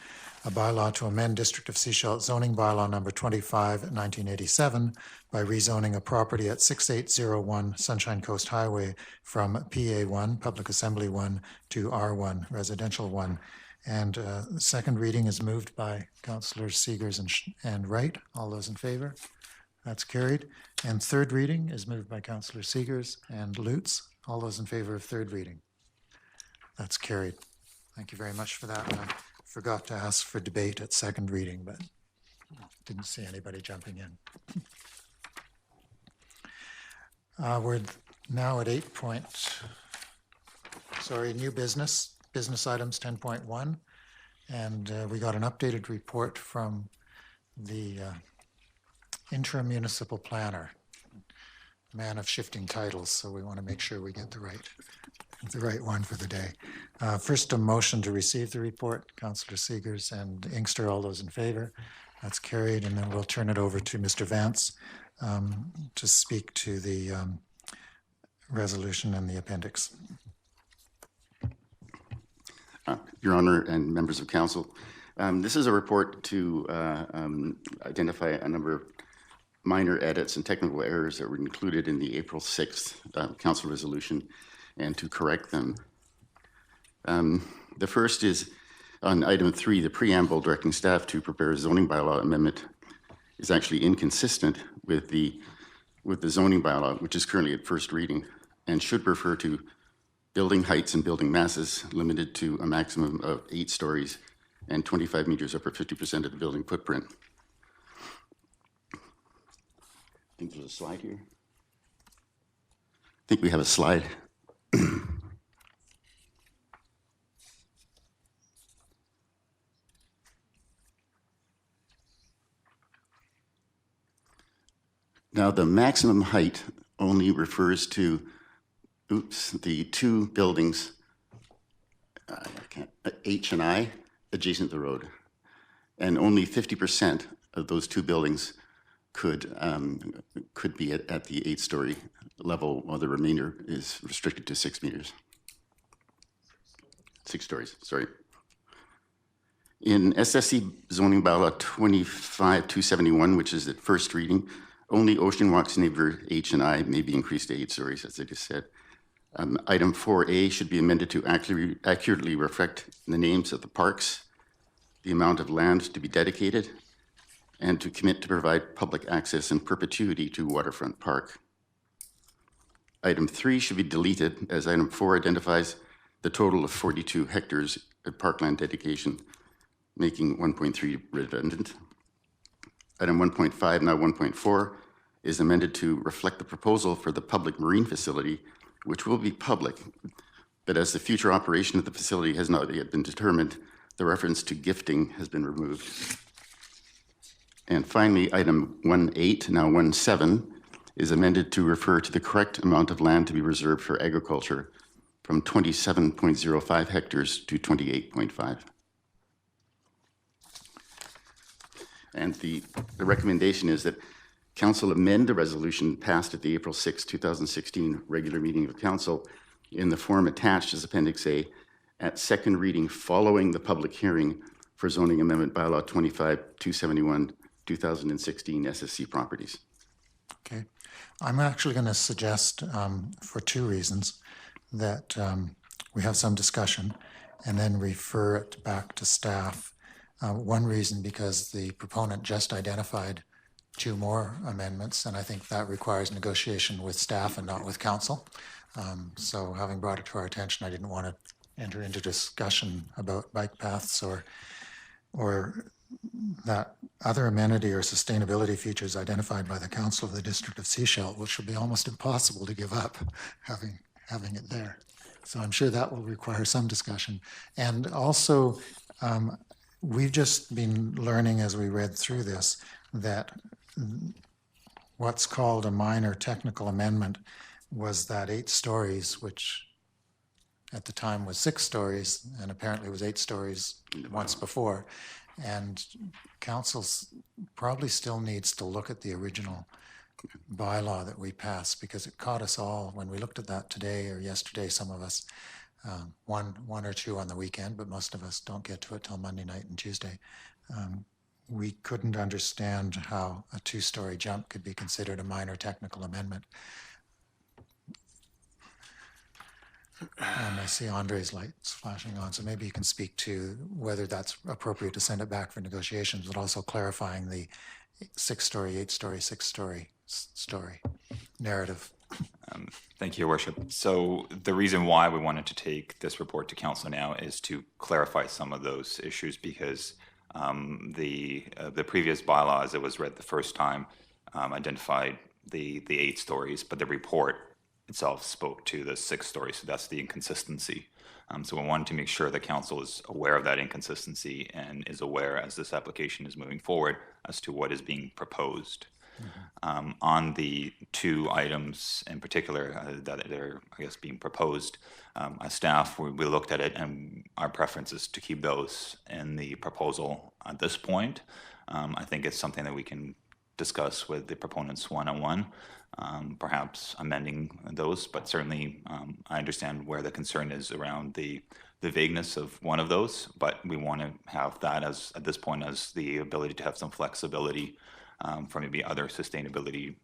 S1: a bylaw to amend District of Sechelt zoning bylaw number 25, 1987 by rezoning a property at 6801 Sunshine Coast Highway from PA1, Public Assembly 1, to R1, Residential 1. And the second reading is moved by Councillors Seegers and Wright. All those in favor? That's carried. And third reading is moved by Councillor Seegers and Lutz. All those in favor of third reading? That's carried. Thank you very much for that. And I forgot to ask for debate at second reading, but didn't see anybody jumping in. We're now at new business items 10.1. And we got an updated report from the interim municipal planner, man of shifting titles, so we want to make sure we get the right one for the day. First, a motion to receive the report. Councillor Seegers and Inkster, all those in favor? That's carried, and then we'll turn it over to Mr. Vance to speak to the resolution and the appendix.
S9: Your Honor and members of council, this is a report to identify a number of minor edits and technical errors that were included in the April 6th council resolution and to correct them. The first is on item 3, the preamble directing staff to prepare a zoning bylaw amendment is actually inconsistent with the zoning bylaw, which is currently at first reading, and should refer to building heights and building masses limited to a maximum of 8 stories and 25 meters over 50% of the building footprint. I think there's a slide here. I think we have a slide. Now, the maximum height only refers to, the 2 buildings, H and I, adjacent to the road. And only 50% of those 2 buildings could be at the 8-story level, while the remainder is restricted to 6 meters. 6 stories, sorry. In SSC zoning bylaw 25-271, which is at first reading, only Ocean Walk's neighbor H and I may be increased to 8 stories, as I just said. Item 4A should be amended to accurately reflect the names of the parks, the amount of land to be dedicated, and to commit to provide public access in perpetuity to Waterfront Park. Item 3 should be deleted, as item 4 identifies the total of 42 hectares of parkland dedication, making 1.3 redundant. Item 1.5, now 1.4, is amended to reflect the proposal for the public marine facility, which will be public, but as the future operation of the facility has not yet been determined, the reference to gifting has been removed. And finally, item 1.8, now 1.7, is amended to refer to the correct amount of land to be reserved for agriculture from 27.05 hectares to 28.5. And the recommendation is that Council amend the resolution passed at the April 6, 2016 regular meeting of Council in the form attached as Appendix A at second reading following the public hearing for zoning amendment bylaw 25-271, 2016 SSC properties.
S1: Okay. I'm actually going to suggest, for 2 reasons, that we have some discussion and then refer it back to staff. One reason, because the proponent just identified 2 more amendments, and I think that requires negotiation with staff and not with council. So having brought it to our attention, I didn't want to enter into discussion about bike paths or that other amenity or sustainability features identified by the Council of the District of Sechelt, which will be almost impossible to give up having it there. So I'm sure that will require some discussion. And also, we've just been learning as we read through this that what's called a minor technical amendment was that 8 stories, which at the time was 6 stories, and apparently was 8 stories once before. And council probably still needs to look at the original bylaw that we passed, because it caught us all when we looked at that today or yesterday, some of us. one or two on the weekend, but most of us don't get to it till Monday night and Tuesday. We couldn't understand how a two-story jump could be considered a minor technical amendment. And I see Andre's lights flashing on, so maybe you can speak to whether that's appropriate to send it back for negotiations, but also clarifying the 6-story, 8-story, 6-story story narrative.
S8: Thank you, Your Worship. So the reason why we wanted to take this report to council now is to clarify some of those issues, because the previous bylaw, as it was read the first time, identified the 8 stories, but the report itself spoke to the 6 stories. So that's the inconsistency. So we wanted to make sure that council is aware of that inconsistency and is aware, as this application is moving forward, as to what is being proposed. On the 2 items in particular that are, I guess, being proposed, as staff, we looked at it, and our preference is to keep those in the proposal at this point. I think it's something that we can discuss with the proponents one-on-one, perhaps amending those, but certainly I understand where the concern is around the vagueness of one of those, but we want to have that as, at this point, as the ability to have some flexibility for maybe other sustainability,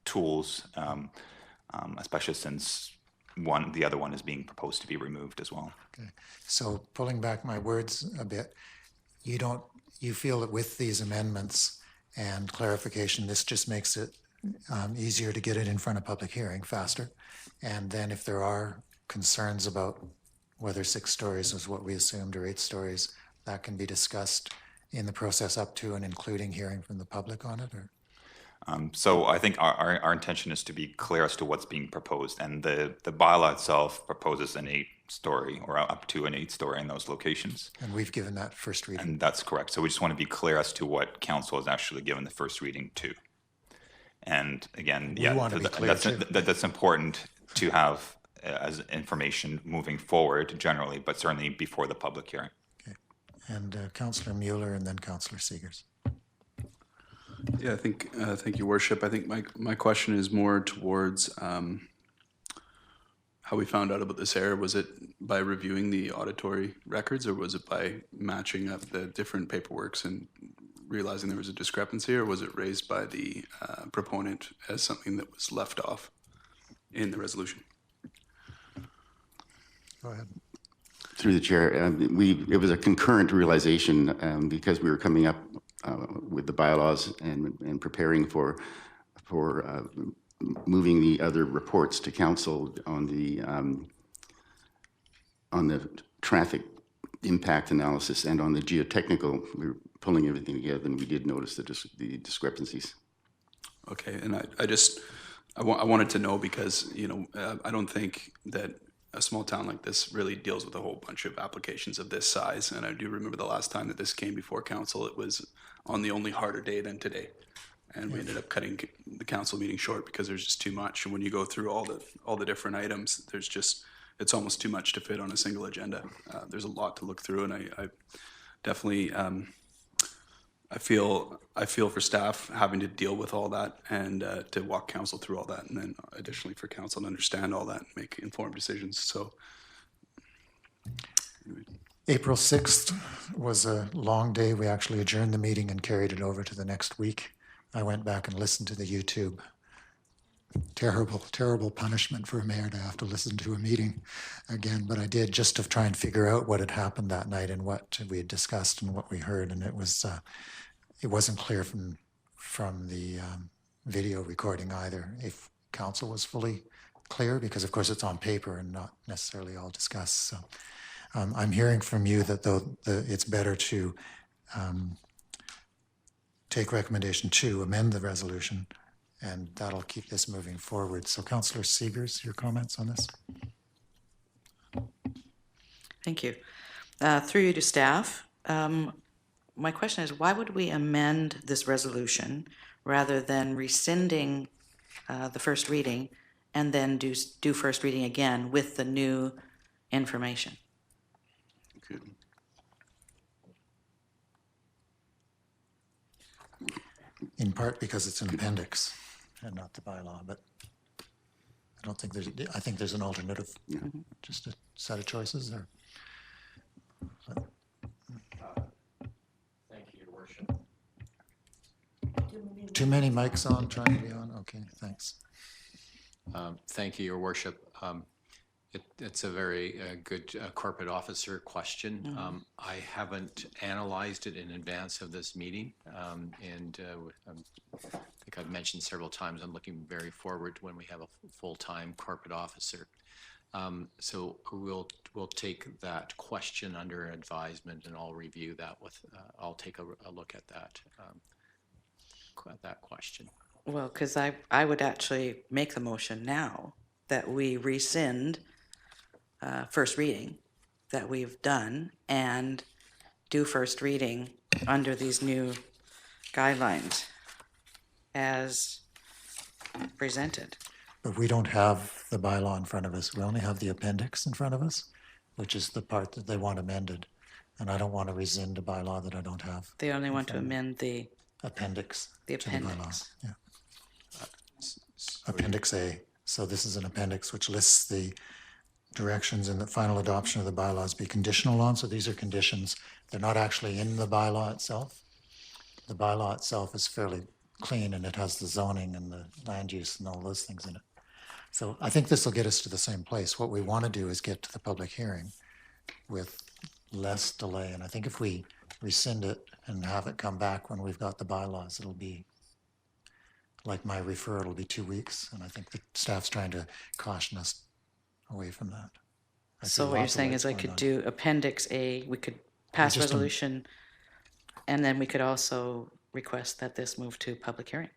S8: tools, especially since the other one is being proposed to be removed as well.
S1: Okay. So pulling back my words a bit, you feel that with these amendments and clarification, this just makes it easier to get it in front of public hearing faster. And then if there are concerns about whether 6 stories is what we assumed or 8 stories, that can be discussed in the process up to and including hearing from the public on it? Or?
S8: So I think our intention is to be clear as to what's being proposed, and the bylaw itself proposes an 8-story or up to an 8-story in those locations.
S1: And we've given that first reading.
S8: And that's correct. So we just want to be clear as to what council has actually given the first reading to. And again, that's important to have as information moving forward generally, but certainly before the public hearing.
S1: And Councillor Mueller and then Councillor Seegers.
S7: Yeah, I think, thank you, Worship. I think my question is more towards how we found out about this error. Was it by reviewing the auditory records, or was it by matching up the different paperworks and realizing there was a discrepancy, or was it raised by the proponent as something that was left off in the resolution?
S1: Go ahead.
S9: Through the chair, it was a concurrent realization because we were coming up with the bylaws and preparing for moving the other reports to council on the traffic impact analysis and on the geotechnical. We were pulling everything together, and we did notice the discrepancies. Okay, and I wanted to know because I don't think that a small town like this really deals with a whole bunch of applications of this size. And I do remember the last time that this came before council, it was on the only harder day than today. And we ended up cutting the council meeting short because there's just too much. And when you go through all the different items, it's almost too much to fit on a single agenda. There's a lot to look through, and I definitely, I feel for staff having to deal with all that and to walk council through all that, and then additionally for council to understand all that and make informed decisions. So, anyway.
S1: April 6th was a long day. We actually adjourned the meeting and carried it over to the next week. I went back and listened to the YouTube. Terrible, terrible punishment for a mayor to have to listen to a meeting again, but I did just to try and figure out what had happened that night and what we had discussed and what we heard, and it wasn't clear from the video recording either if council was fully clear, because of course it's on paper and not necessarily all discussed. So I'm hearing from you that though it's better to take recommendation 2, amend the resolution, and that'll keep this moving forward. So Councillor Seegers, your comments on this?
S6: Thank you. Through you to staff, my question is, why would we amend this resolution rather than rescinding the first reading and then do first reading again with the new information?
S9: Good. In part because it's an appendix and not the bylaw, but I
S1: don't think there's, I think there's an alternative, just a set of choices there.
S2: Thank you, Your Worship.
S1: Too many mics on, trying to be on, okay, thanks.
S2: Thank you, Your Worship. It's a very good corporate officer question. I haven't analyzed it in advance of this meeting, and I think I've mentioned several times I'm looking very forward when we have a full-time corporate officer. So we'll take that question under advisement, and I'll review that with. I'll take a look at that question.
S6: Well, because I would actually make the motion now that we rescind first reading that we've done and do first reading under these new guidelines as presented.
S1: But we don't have the bylaw in front of us. We only have the appendix in front of us, which is the part that they want amended. And I don't want to rescind a bylaw that I don't have.
S6: They only want to amend the
S1: Appendix.
S6: The
S1: to the bylaw.
S6: appendix.
S1: Yeah. Appendix A. So this is an appendix which lists the directions and the final adoption of the bylaws be conditional on. So these are conditions. They're not actually in the bylaw itself. The bylaw itself is fairly clean, and it has the zoning and the land use and all those things in it. So I think this will get us to the same place. What we want to do is get to the public hearing with less delay. And I think if we rescind it and have it come back when we've got the bylaws, it'll be like my referral, it'll be 2 weeks. And I think the staff's trying to caution us away from that. I see
S6: So what you're
S1: lots of
S6: saying
S1: lights
S6: is I
S1: going
S6: could
S1: on.
S6: do Appendix A, we could pass
S1: just a-
S6: resolution, and then we could also request that this move to public hearing.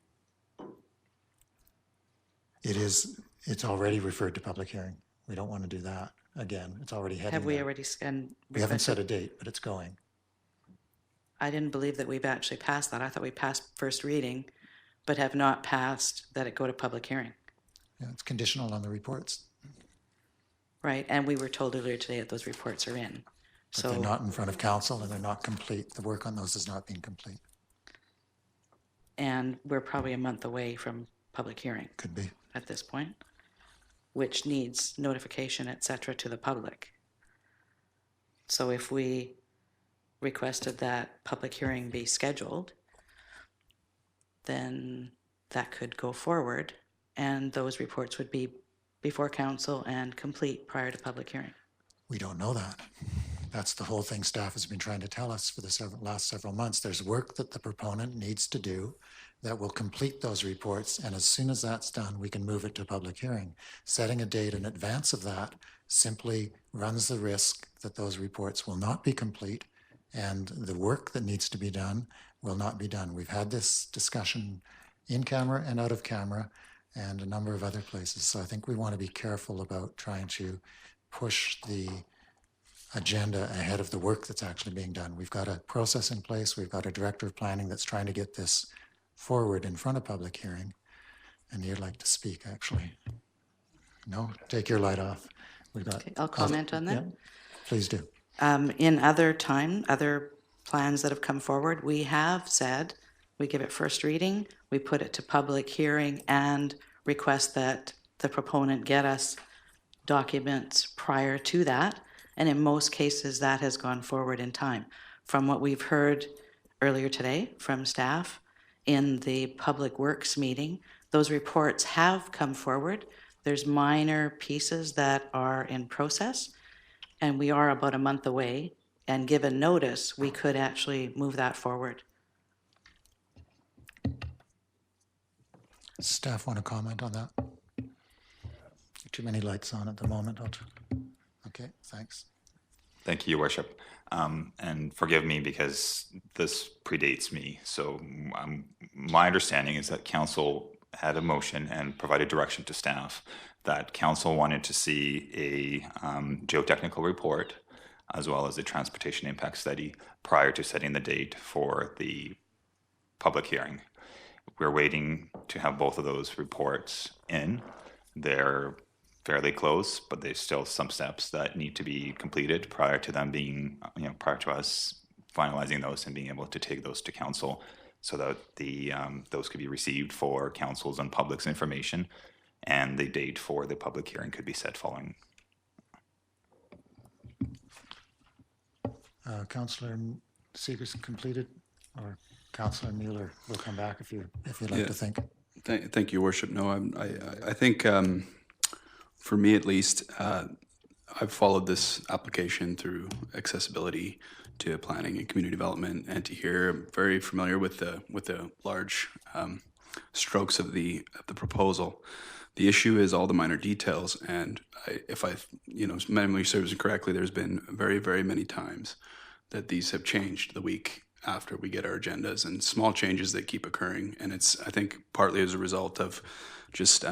S1: It's already referred to public hearing. We don't want to do that again. It's already heading
S6: Have we
S1: there.
S6: already, and
S1: We haven't set
S6: requested?
S1: a date, but it's going.
S6: I didn't believe that we've actually passed that. I thought we passed first reading, but have not passed that it go to public hearing.
S1: Yeah, it's conditional on the reports,
S6: Right, and we were told earlier today that those reports are in.
S1: but they're
S6: So,
S1: not in front of council and they're not complete. The work on those has not been complete.
S6: and we're probably a month away from public hearing
S1: Could be.
S6: at this point, which needs notification, et cetera, to the public. So if we requested that public hearing be scheduled, then that could go forward, and those reports would be before council and complete prior to public hearing.
S1: We don't know that. That's the whole thing staff has been trying to tell us for the last several months. There's work that the proponent needs to do that will complete those reports, and as soon as that's done, we can move it to public hearing. Setting a date in advance of that simply runs the risk that those reports will not be complete, and the work that needs to be done will not be done. We've had this discussion in camera and out of camera and a number of other places. So I think we want to be careful about trying to push the agenda ahead of the work that's actually being done. We've got a process in place. We've got a director of planning that's trying to get this forward in front of public hearing. And you'd like to speak, actually. No? Take your light off. We've got.
S6: Okay, I'll comment on that.
S1: Yeah, please do.
S6: In other plans that have come forward, we have said, we give it first reading, we put it to public hearing and request that the proponent get us documents prior to that. And in most cases, that has gone forward in time. From what we've heard earlier today from staff in the Public Works meeting, those reports have come forward. There's minor pieces that are in process, and we are about a month away. And given notice, we could actually move that forward.
S1: Staff want to comment on that? Too many lights on at the moment. Okay, thanks.
S8: Thank you, Your Worship. And forgive me because this predates me. So my understanding is that council had a motion and provided direction to staff that council wanted to see a geotechnical report as well as a transportation impact study prior to setting the date for the public hearing. We're waiting to have both of those reports in. They're fairly close, but there's still some steps that need to be completed prior to them being, prior to us finalizing those and being able to take those to council so that those could be received for council's and public's information and the date for the public hearing could be set following.
S1: Councillor Seegers completed, or Councillor Mueller will come back if you'd like to think.
S7: Thank you, Worship. No, I think for me at least, I've followed this application through accessibility to planning and community development and to here. I'm very familiar with the large strokes of the proposal. The issue is all the minor details, and if memory serves correctly, there's been very, very many times that these have changed the week after we get our agendas, and small changes that keep occurring. And it's, I think, partly as a result of just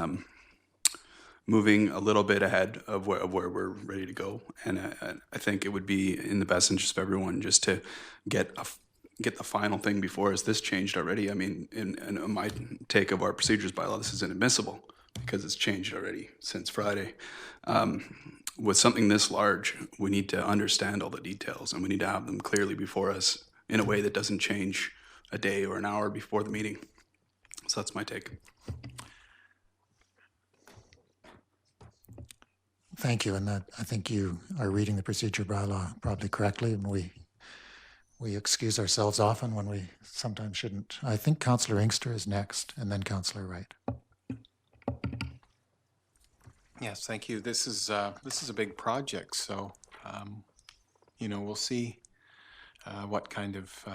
S7: moving a little bit ahead of where we're ready to go. And I think it would be in the best interest of everyone just to get the final thing before us. This changed already. I mean, in my take of our procedures bylaw, this is inadmissible because it's changed already since Friday. With something this large, we need to understand all the details, and we need to have them clearly before us in a way that doesn't change a day or an hour before the meeting. So that's my take.
S1: Thank you, and I think you are reading the procedure bylaw probably correctly, and we excuse ourselves often when we sometimes shouldn't. I think Councillor Inkster is next, and then Councillor Wright.
S2: Yes, thank you. This is a big project, so we'll see what kind of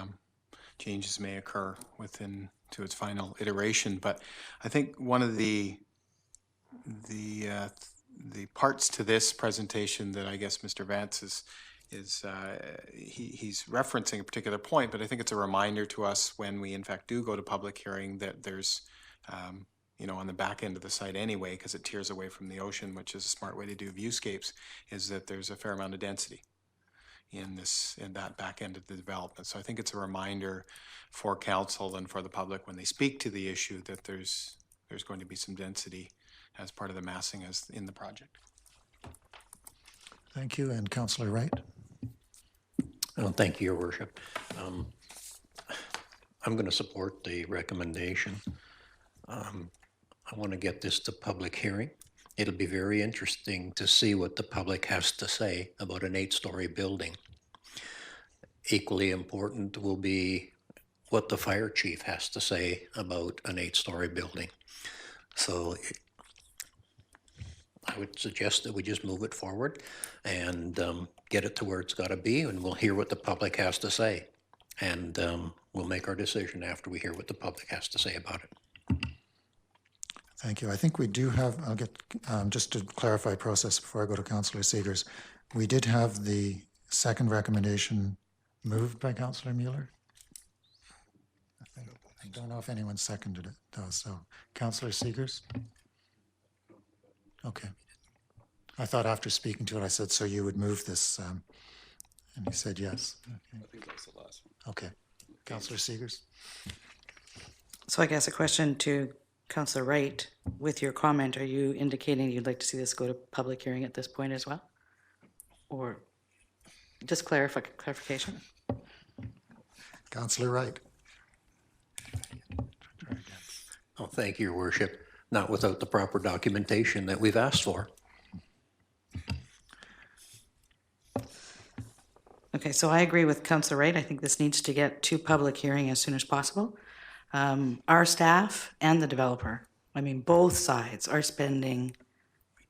S2: changes may occur to its final iteration. But I think one of the parts to this presentation that I guess Mr. Vance is he's referencing a particular point, but I think it's a reminder to us when we in fact do go to public hearing that there's on the back end of the site anyway, because it tears away from the ocean, which is a smart way to do viewscapes, is that there's a fair amount of density in that back end of the development. So I think it's a reminder for council and for the public when they speak to the issue that there's going to be some density as part of the massing as in the project.
S1: Thank you, and Councillor Wright.
S10: Oh, thank you, Your Worship. I'm going to support the recommendation. I want to get this to public hearing. It'll be very interesting to see what the public has to say about an 8-story building. Equally important will be what the fire chief has to say about an 8-story building. So I would suggest that we just move it forward and get it to where it's got to be, and we'll hear what the public has to say. And we'll make our decision after we hear what the public has to say about it.
S1: Thank you. I think we do have, I'll get, just to clarify process before I go to Councillor Seegers, we did have the second recommendation moved by Councillor Mueller. I don't know if anyone seconded it though, so Councillor Seegers? Okay. I thought after speaking to it, I said, so you would move this, and he said yes. Okay.
S7: I think that's the last one.
S1: Okay. Councillor Seegers?
S6: So I guess a question to Councillor Wright, with your comment, are you indicating you'd like to see this go to public hearing at this point as well? Or just clarification?
S1: Councillor Wright?
S10: Oh, thank you, Your Worship. Not without the proper documentation that we've asked for.
S6: Okay, so I agree with Councillor Wright. I think this needs to get to public hearing as soon as possible. Our staff and the developer, I mean, both sides are spending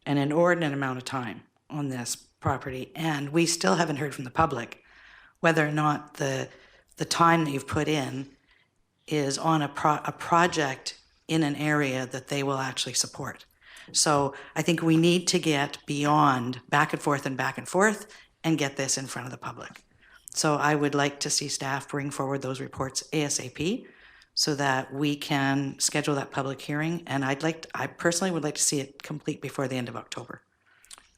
S6: an inordinate amount of time on this property, and we still haven't heard from the public whether or not the time that you've put in is on a project in an area that they will actually support. So I think we need to get beyond back and forth and get this in front of the public. So I would like to see staff bring forward those reports ASAP so that we can schedule that public hearing. And I personally would like to see it complete before the end of October.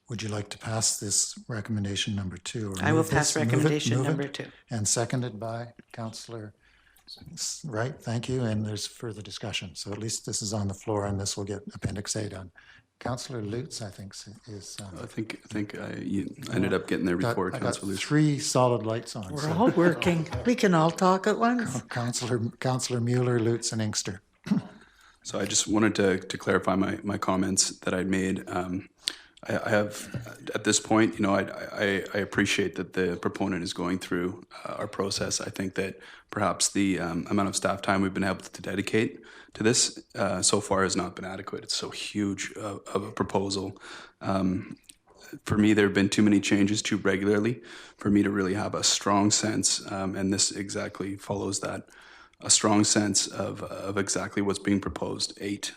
S1: Would you like to pass this recommendation number 2? Or
S6: I will
S1: move
S6: pass
S1: this? Move it,
S6: recommendation
S1: move it.
S6: number 2.
S1: And seconded by Councillor Wright. Thank you. And there's further discussion. So at least this is on the floor, and this will get Appendix A done. Councillor Lutz, I think, is.
S7: I think you ended up getting there before
S1: I got
S7: Councillor Lutz.
S1: 3 solid lights on.
S11: We're all working. We can all talk at once.
S1: Councillor Mueller, Lutz, and Inkster.
S7: So I just wanted to clarify my comments that I'd made. I have, at this point, I appreciate that the proponent is going through our process. I think that perhaps the amount of staff time we've been able to dedicate to this so far has not been adequate. It's so huge of a proposal. For me, there have been too many changes too regularly for me to really have a strong sense, and this exactly follows that, a strong sense of exactly what's being proposed. 8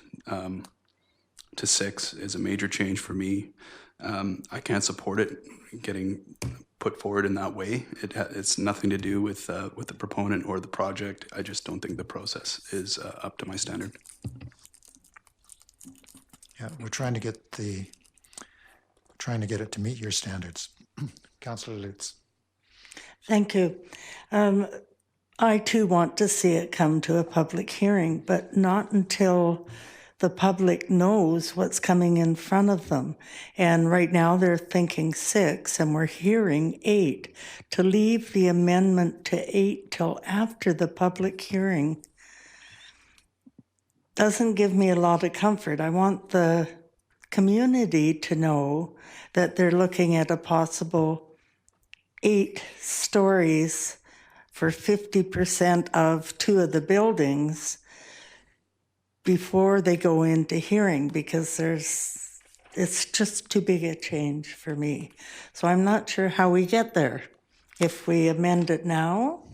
S7: to 6 is a major change for me. I can't support it getting put forward in that way. It's nothing to do with the proponent or the project. I just don't think the process is up to my standard.
S1: Yeah, we're trying to get it to meet your standards. Councillor Lutz.
S11: Thank you. I too want to see it come to a public hearing, but not until the public knows what's coming in front of them. And right now they're thinking 6 and we're hearing 8. To leave the amendment to 8 till after the public hearing doesn't give me a lot of comfort. I want the community to know that they're looking at a possible 8 stories for 50% of 2 of the buildings before they go into hearing, because it's just too big a change for me. So I'm not sure how we get there, if we amend it now,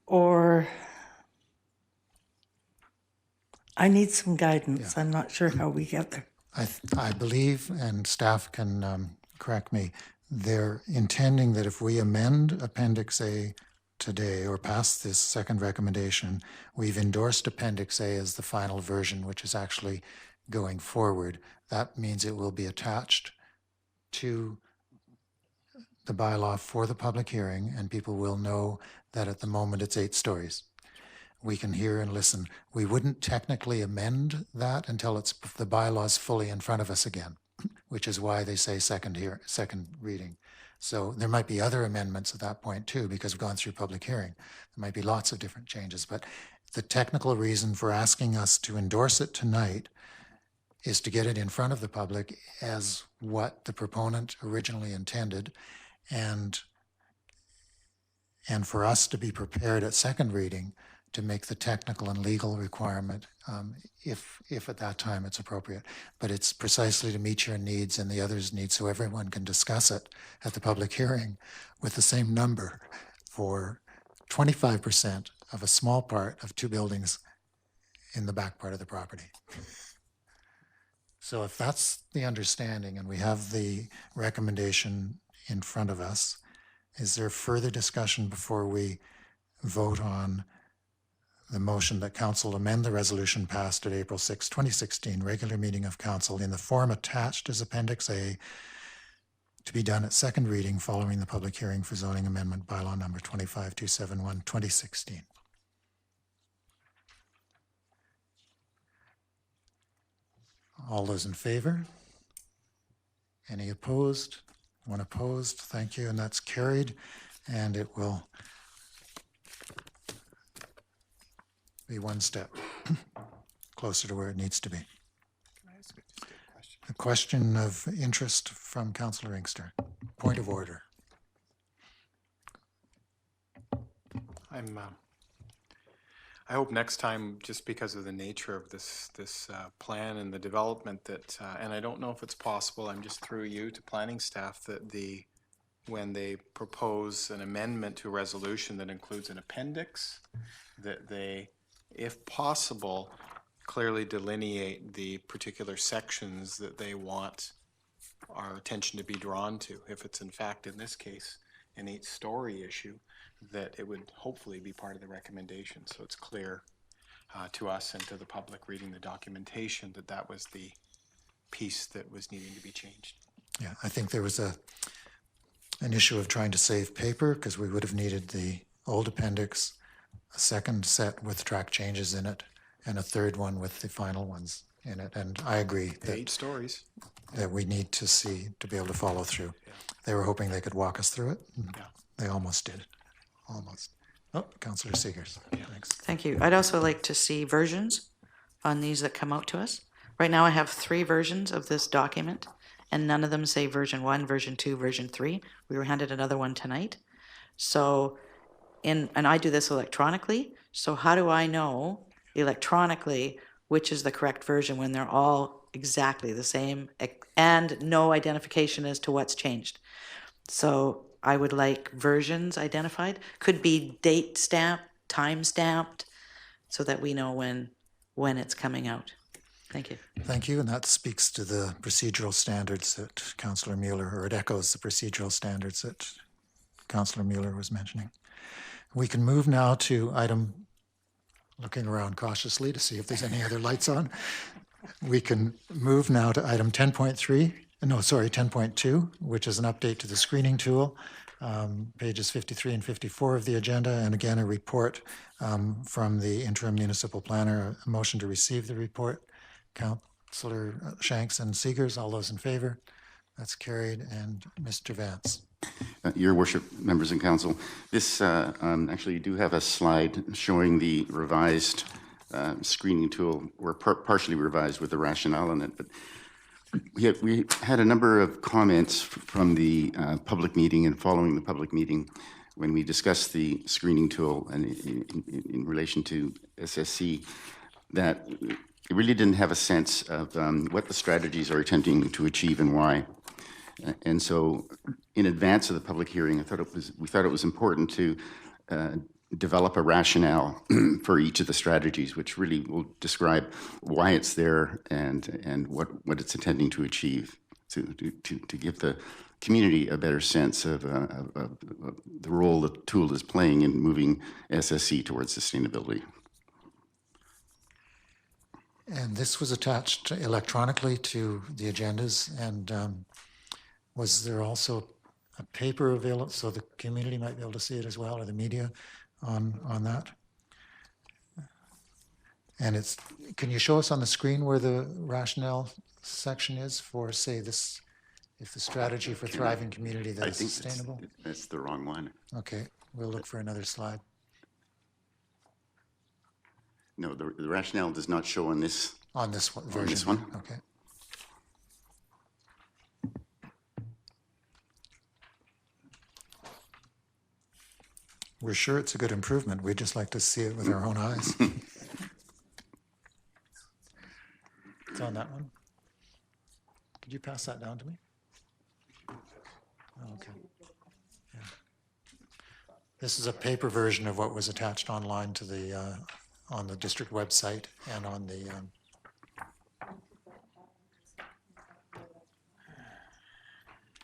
S11: or I need some guidance. Yeah. I'm not sure how we get there.
S1: I believe, and staff can correct me, they're intending that if we amend Appendix A today or pass this second recommendation, we've endorsed Appendix A as the final version, which is actually going forward. That means it will be attached to the bylaw for the public hearing, and people will know that at the moment it's 8 stories. We can hear and listen. We wouldn't technically amend that until the bylaw's fully in front of us again, which is why they say second reading. So there might be other amendments at that point too, because we've gone through public hearing. There might be lots of different changes, but the technical reason for asking us to endorse it tonight is to get it in front of the public as what the proponent originally intended, and for us to be prepared at second reading to make the technical and legal requirement if at that time it's appropriate. But it's precisely to meet your needs and the others' needs so everyone can discuss it at the public hearing with the same number for 25% of a small part of 2 buildings in the back part of the property. So if that's the understanding and we have the recommendation in front of us, is there further discussion before we vote on the motion that Council amend the resolution passed at April 6, 2016, regular meeting of Council in the form attached as Appendix A to be done at second reading following the public hearing for zoning amendment bylaw number 25271, 2016. All those in favor? Any opposed? One opposed? Thank you, and that's carried, and it will be one step closer to where it needs to be. A question of interest from Councillor Inkster. Point of order.
S2: I hope next time, just because of the nature of this plan and the development, that and I don't know if it's possible, I'm just through you to planning staff, that when they propose an amendment to a resolution that includes an appendix, that they, if possible, clearly delineate the particular sections that they want our attention to be drawn to. If it's in fact, in this case, an 8-story issue, that it would hopefully be part of the recommendation, so it's clear to us and to the public reading the documentation that that was the piece that was needing to be changed.
S1: Yeah, I think there was an issue of trying to save paper, because we would have needed the old appendix, a second set with track changes in it, and a third one with the final ones in it. And I agree that
S2: 8 stories
S1: that we need to see to be able to follow through. Yeah. They were hoping they could walk us through it. Yeah. They almost did. Almost. Oh, Councillor Seegers. Yeah. Thanks.
S6: Thank you. I'd also like to see versions on these that come out to us. Right now I have 3 versions of this document, and none of them say version 1, version 2, version 3. We were handed another one tonight. So, and I do this electronically, so how do I know electronically which is the correct version when they're all exactly the same and no identification as to what's changed? So I would like versions identified, could be date stamped, time stamped, so that we know when it's coming out. Thank you.
S1: Thank you, and that speaks to the procedural standards that Councillor Mueller, or it echoes the procedural standards that Councillor Mueller was mentioning. We can move now to item, looking around cautiously to see if there's any other lights on. We can move now to item 10.2, which is an update to the screening tool, pages 53 and 54 of the agenda, and again, a report from the interim municipal planner, a motion to receive the report. Councillor Shanks and Seegers, all those in favor? That's carried. And Mr. Vance.
S9: Your Worship, members and council, this actually you do have a slide showing the revised screening tool, or partially revised with the rationale in it. But we had a number of comments from the public meeting and following the public meeting when we discussed the screening tool and in relation to SSC, that it really didn't have a sense of what the strategies are attempting to achieve and why. And so, in advance of the public hearing, we thought it was important to develop a rationale for each of the strategies, which really will describe why it's there and what it's intending to achieve, to give the community a better sense of the role the tool is playing in moving SSC towards sustainability.
S1: And this was attached electronically to the agendas, and was there also a paper available so the community might be able to see it as well, or the media on that? And it's, can you show us on the screen where the rationale section is for, say, this, if the strategy for thriving community that is sustainable?
S9: That's the wrong one.
S1: Okay, we'll look for another slide.
S9: No, the rationale does not show on this.
S1: On this one version.
S9: On this one.
S1: Okay. We're sure it's a good improvement. We'd just like to see it with our own eyes. It's on that one. Could you pass that down to me? Oh, okay. Yeah. This is a paper version of what was attached online to the on the district website and on the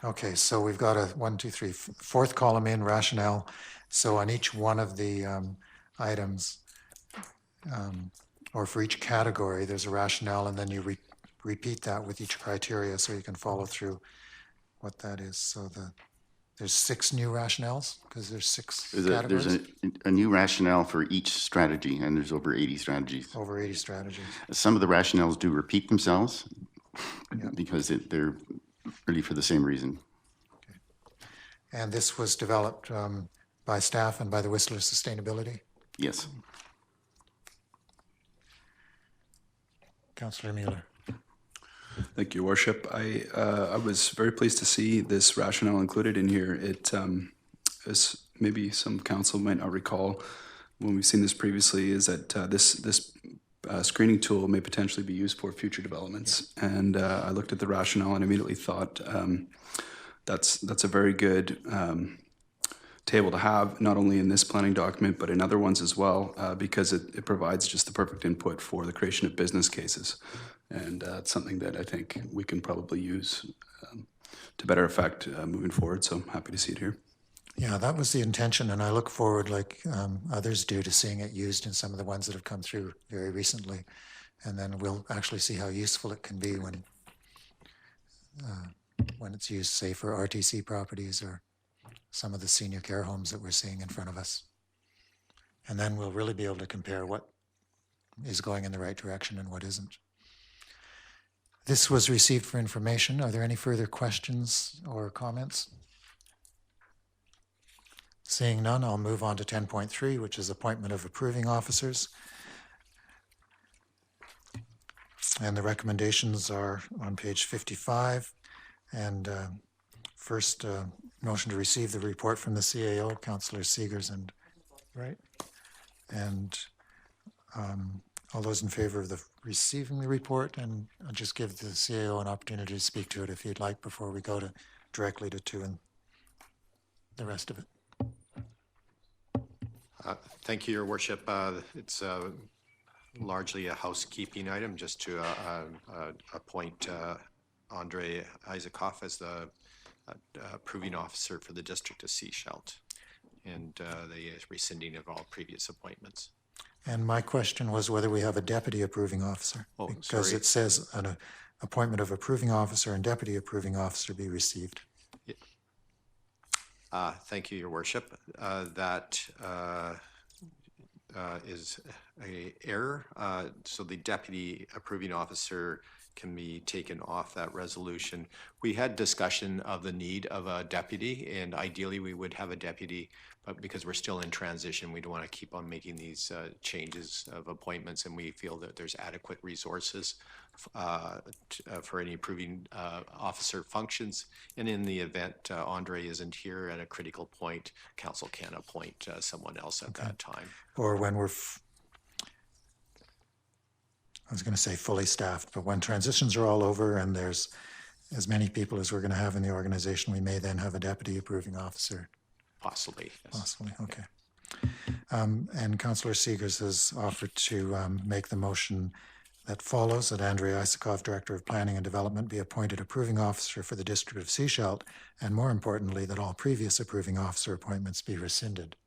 S1: okay, so we've got a 1, 2, 3, fourth column in rationale. So on each one of the items, or for each category, there's a rationale, and then you repeat that with each criteria so you can follow through what that is. So there's 6 new rationales, because there's 6 categories.
S9: There's a new rationale for each strategy, and there's over 80 strategies.
S1: Over 80 strategies.
S9: Some of the rationales do repeat themselves because they're really for the same reason.
S1: Okay. And this was developed by staff and by the Whistler Sustainability?
S9: Yes.
S1: Councillor Mueller.
S7: Thank you, Your Worship. I was very pleased to see this rationale included in here. It as maybe some council might not recall when we've seen this previously, is that this screening tool may potentially be used for future developments. Yeah. And I looked at the rationale and immediately thought that's a very good table to have, not only in this planning document, but in other ones as well, because it provides just the perfect input for the creation of business cases. And it's something that I think we can probably use to better effect moving forward. So I'm happy to see it here.
S1: Yeah, that was the intention, and I look forward, like others do, to seeing it used in some of the ones that have come through very recently. And then we'll actually see how useful it can be when it's used, say, for RTC properties or some of the senior care homes that we're seeing in front of us. And then we'll really be able to compare what is going in the right direction and what isn't. This was received for information. Are there any further questions or comments? Seeing none, I'll move on to 10.3, which is appointment of approving officers. And the recommendations are on page 55. And first, motion to receive the report from the CAO, Councillor Seegers and, right? And all those in favor of receiving the report, and I'll just give the CAO an opportunity to speak to it if you'd like before we go directly to 2 and the rest of it.
S12: Thank you, Your Worship. It's largely a housekeeping item, just to appoint Andre Isakoff as the approving officer for the District of Sechelt, and the rescinding of all previous appointments.
S1: And my question was whether we have a deputy approving officer.
S12: Oh,
S1: because
S12: sorry.
S1: it says an appointment of approving officer and deputy approving officer be received.
S12: Thank you, Your Worship. That is a error. So the deputy approving officer can be taken off that resolution. We had discussion of the need of a deputy, and ideally we would have a deputy, but because we're still in transition, we don't want to keep on making these changes of appointments, and we feel that there's adequate resources for any approving officer functions. And in the event Andre isn't here at a critical point, council can appoint someone else at that time.
S1: Or when we're, I was going to say fully staffed, but when transitions are all over and there's as many people as we're going to have in the organization, we may then have a deputy approving officer.
S12: Possibly, yes.
S1: Possibly, okay. And Councillor Seegers has offered to make the motion that follows, that Andrei Isakoff, Director of Planning and Development, be appointed approving officer for the District of Sechelt, and more importantly, that all previous approving officer appointments be rescinded.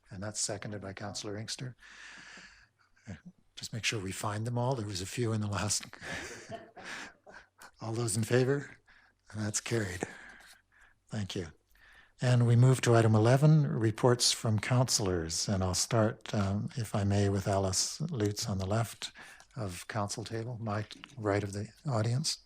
S1: And that's seconded by Councillor Inkster. Just make sure we find them all. There was a few in the last. All those in favor? And that's carried. Thank you. And we move to item 11, reports from councillors. And I'll start, if I may, with Alice Lutz on the left of council table, my right of the audience.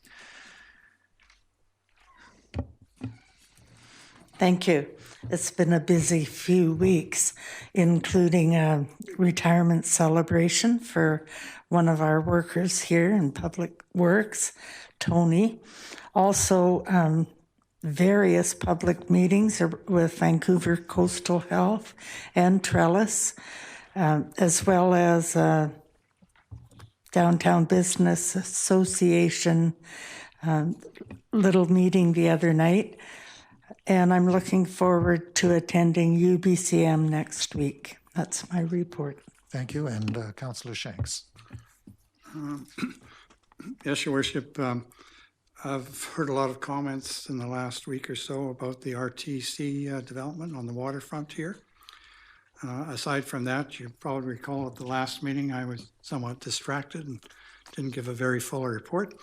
S11: Thank you. It's been a busy few weeks, including a retirement celebration for one of our workers here in Public Works, Tony. Also, various public meetings with Vancouver Coastal Health and Trellis, as well as Downtown Business Association little meeting the other night. And I'm looking forward to attending UBCM next week. That's my report.
S1: Thank you. And Councillor Shanks.
S13: Yes, Your Worship. I've heard a lot of comments in the last week or so about the RTC development on the waterfront here. Aside from that, you probably recall at the last meeting I was somewhat distracted and didn't give a very full report.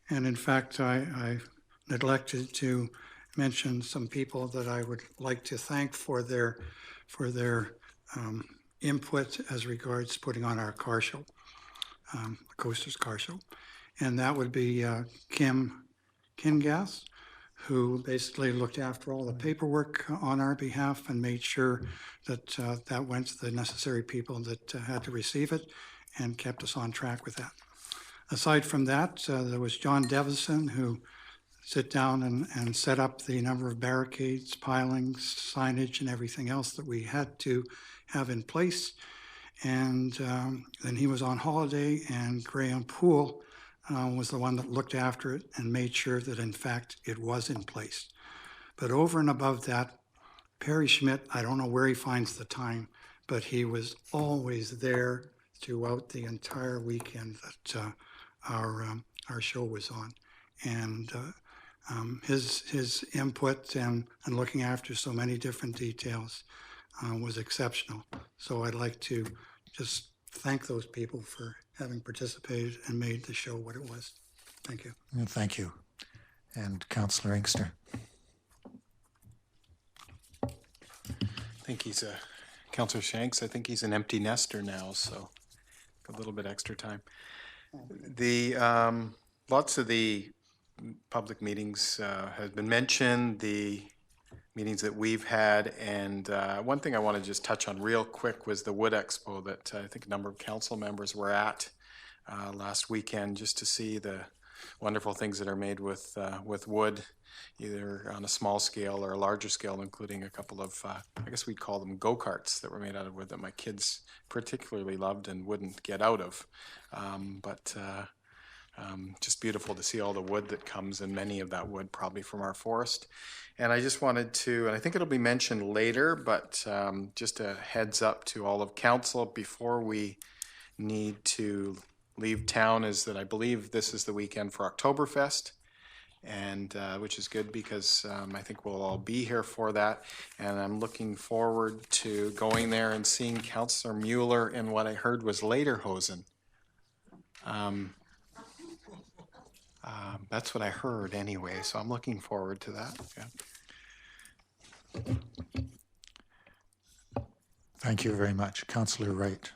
S13: And in fact, I neglected to mention some people that I would like to thank for their input as regards putting on our car show, Coasters Car Show. And that would be Kim Kingass, who basically looked after all the paperwork on our behalf and made sure that that went to the necessary people that had to receive it and kept us on track with that. Aside from that, there was John Devison, who sit down and set up the number of barricades, pilings, signage, and everything else that we had to have in place. And then he was on holiday, and Graham Poole was the one that looked after it and made sure that, in fact, it was in place. But over and above that, Perry Schmidt, I don't know where he finds the time, but he was always there throughout the entire weekend that our show was on. And his input and looking after so many different details was exceptional. So I'd like to just thank those people for having participated and made the show what it was. Thank you.
S1: Thank you. And Councillor Inkster.
S2: I think he's Councillor Shanks, I think he's an empty nester now, so a little bit extra time. The lots of the public meetings have been mentioned, the meetings that we've had, and one thing I want to just touch on real quick was the Wood Expo that I think a number of council members were at. last weekend just to see the wonderful things that are made with wood, either on a small scale or a larger scale, including a couple of, I guess we'd call them go-karts that were made out of wood that my kids particularly loved and wouldn't get out of. Just beautiful to see all the wood that comes, and many of that wood probably from our forest. And I just wanted to, and I think it'll be mentioned later, but just a heads up to all of council before we need to leave town, is that I believe this is the weekend for Oktoberfest, and which is good because I think we'll all be here for that. And I'm looking forward to going there and seeing Councillor Mueller in what I heard was Lederhosen. That's what I heard anyway, so I'm looking forward to that. Yeah.
S1: Thank you very much. Councillor Wright.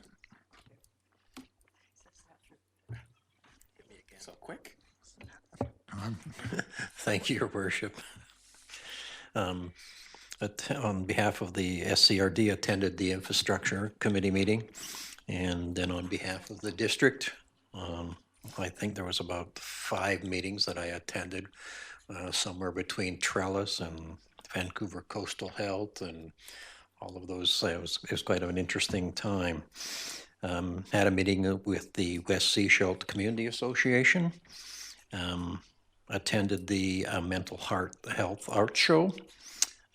S2: So quick.
S10: Thank you, Your Worship. On behalf of the SCRD, attended the Infrastructure Committee meeting, and then on behalf of the district, I think there was about 5 meetings that I attended, somewhere between Trellis and Vancouver Coastal Health and all of those. It was quite an interesting time. Had a meeting with the West Sea Schultz Community Association. Attended the Mental Health Art Show.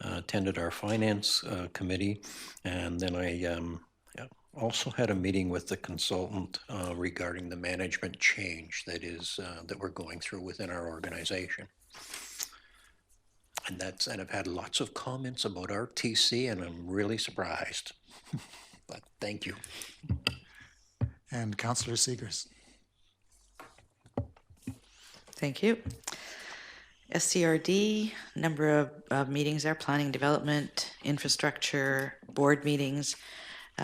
S10: Attended our Finance Committee. And then I also had a meeting with the consultant regarding the management change that we're going through within our organization. And I've had lots of comments about RTC, and I'm really surprised. But thank you.
S1: And Councillor Seegers.
S6: Thank you. SCRD, number of meetings there, planning, development, infrastructure, board meetings.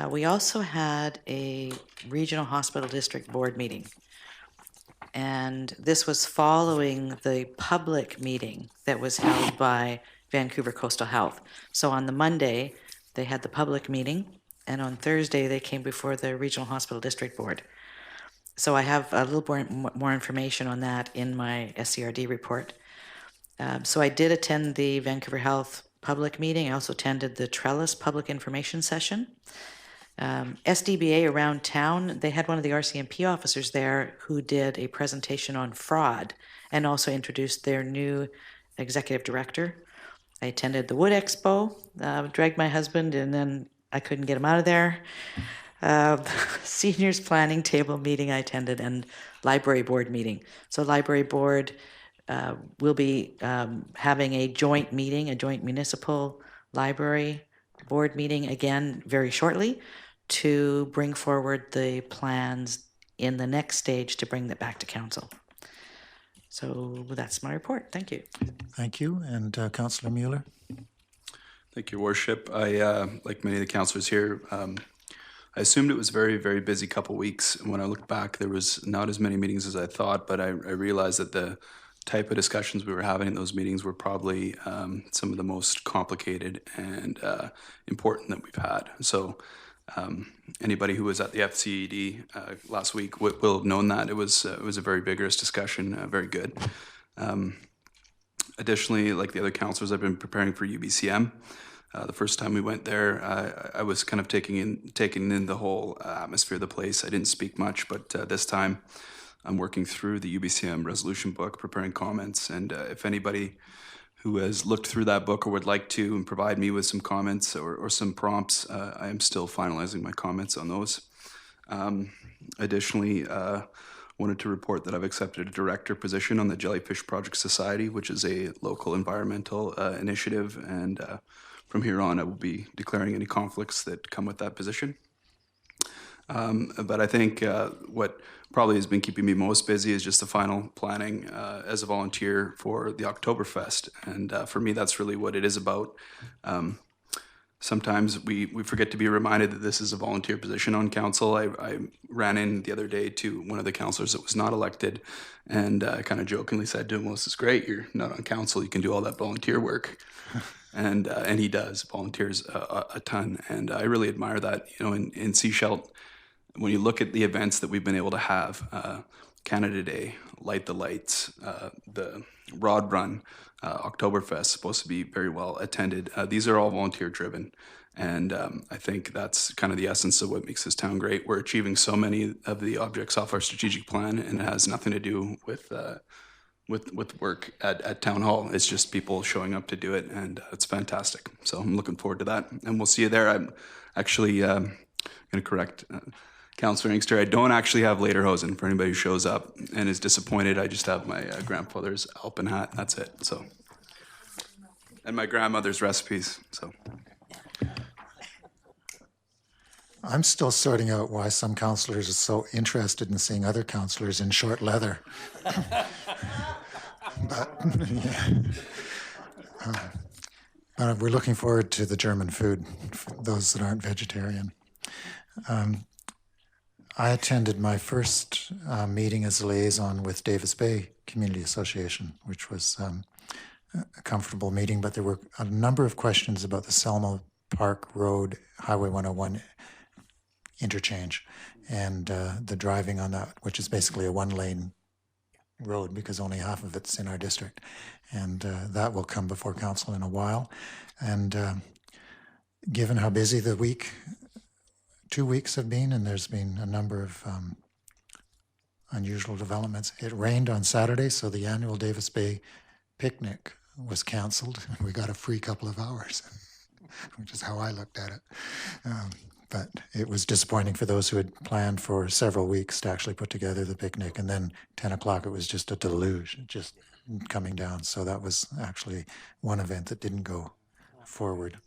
S6: We also had a regional hospital district board meeting. And this was following the public meeting that was held by Vancouver Coastal Health. So on the Monday, they had the public meeting, and on Thursday, they came before the Regional Hospital District Board. So I have a little more information on that in my SCRD report. So I did attend the Vancouver Health public meeting. I also attended the Trellis public information session. SDBA around town, they had one of the RCMP officers there who did a presentation on fraud and also introduced their new executive director. I attended the Wood Expo, dragged my husband, and then I couldn't get him out of there. Seniors planning table meeting I attended, and library board meeting. So library board will be having a joint meeting, a joint municipal library board meeting again very shortly to bring forward the plans in the next stage to bring that back to council. So that's my report. Thank you.
S1: Thank you. And Councillor Mueller.
S7: Thank you, Worship. I, like many of the councillors here, I assumed it was a very, very busy couple weeks. And when I looked back, there was not as many meetings as I thought, but I realized that the type of discussions we were having in those meetings were probably some of the most complicated and important that we've had. So anybody who was at the FCED last week will have known that. It was a very vigorous discussion, very good. Additionally, like the other councillors, I've been preparing for UBCM. The first time we went there, I was kind of taking in the whole atmosphere of the place. I didn't speak much, but this time I'm working through the UBCM resolution book, preparing comments. And if anybody who has looked through that book or would like to and provide me with some comments or some prompts, I am still finalizing my comments on those. Additionally, wanted to report that I've accepted a director position on the Jellyfish Project Society, which is a local environmental initiative. And from here on, I will be declaring any conflicts that come with that position. But I think what probably has been keeping me most busy is just the final planning as a volunteer for the Oktoberfest. And for me, that's really what it is about. Sometimes we forget to be reminded that this is a volunteer position on council. I ran in the other day to one of the councillors that was not elected, and I kind of jokingly said to him, well, this is great. You're not on council. You can do all that volunteer work. And he does, volunteers a ton. And I really admire that. You know, in Sea Schultz, when you look at the events that we've been able to have, Canada Day, Light the Lights, the Rod Run, Oktoberfest, supposed to be very well attended. These are all volunteer driven. And I think that's kind of the essence of what makes this town great. We're achieving so many of the objects off our strategic plan, and it has nothing to do with work at Town Hall. It's just people showing up to do it, and it's fantastic. So I'm looking forward to that, and we'll see you there. I'm actually going to correct Councillor Inkster. I don't actually have lederhosen for anybody who shows up and is disappointed. I just have my grandfather's Alpen hat. That's it. So, and my grandmother's recipes. So.
S1: I'm still sorting out why some councillors are so interested in seeing other councillors in short leather. But we're looking forward to the German food, for those that aren't vegetarian. I attended my first meeting as a liaison with Davis Bay Community Association, which was a comfortable meeting, but there were a number of questions about the Selma Park Road Highway 101 interchange and the driving on that, which is basically a one-lane road because only half of it's in our district. And that will come before council in a while. And given how busy the 2 weeks have been, and there's been a number of unusual developments. It rained on Saturday, so the annual Davis Bay picnic was canceled. We got a free couple of hours, which is how I looked at it. But it was disappointing for those who had planned for several weeks to actually put together the picnic. And then 10 o'clock, it was just a deluge, just coming down. So that was actually one event that didn't go forward.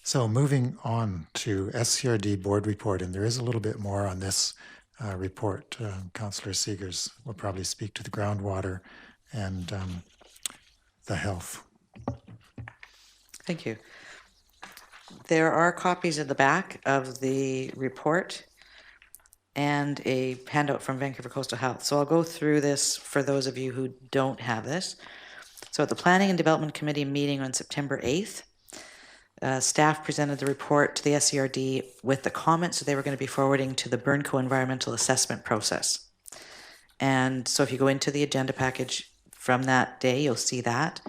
S1: So moving on to SCRD board report, and there is a little bit more on this report. Councillor Seegers will probably speak to the groundwater and the health.
S6: Thank you. There are copies at the back of the report and a handout from Vancouver Coastal Health. So I'll go through this for those of you who don't have this. So at the Planning and Development Committee meeting on September 8th, staff presented the report to the SCRD with the comments that they were going to be forwarding to the Burnco environmental assessment process. And so if you go into the agenda package from that day, you'll see that.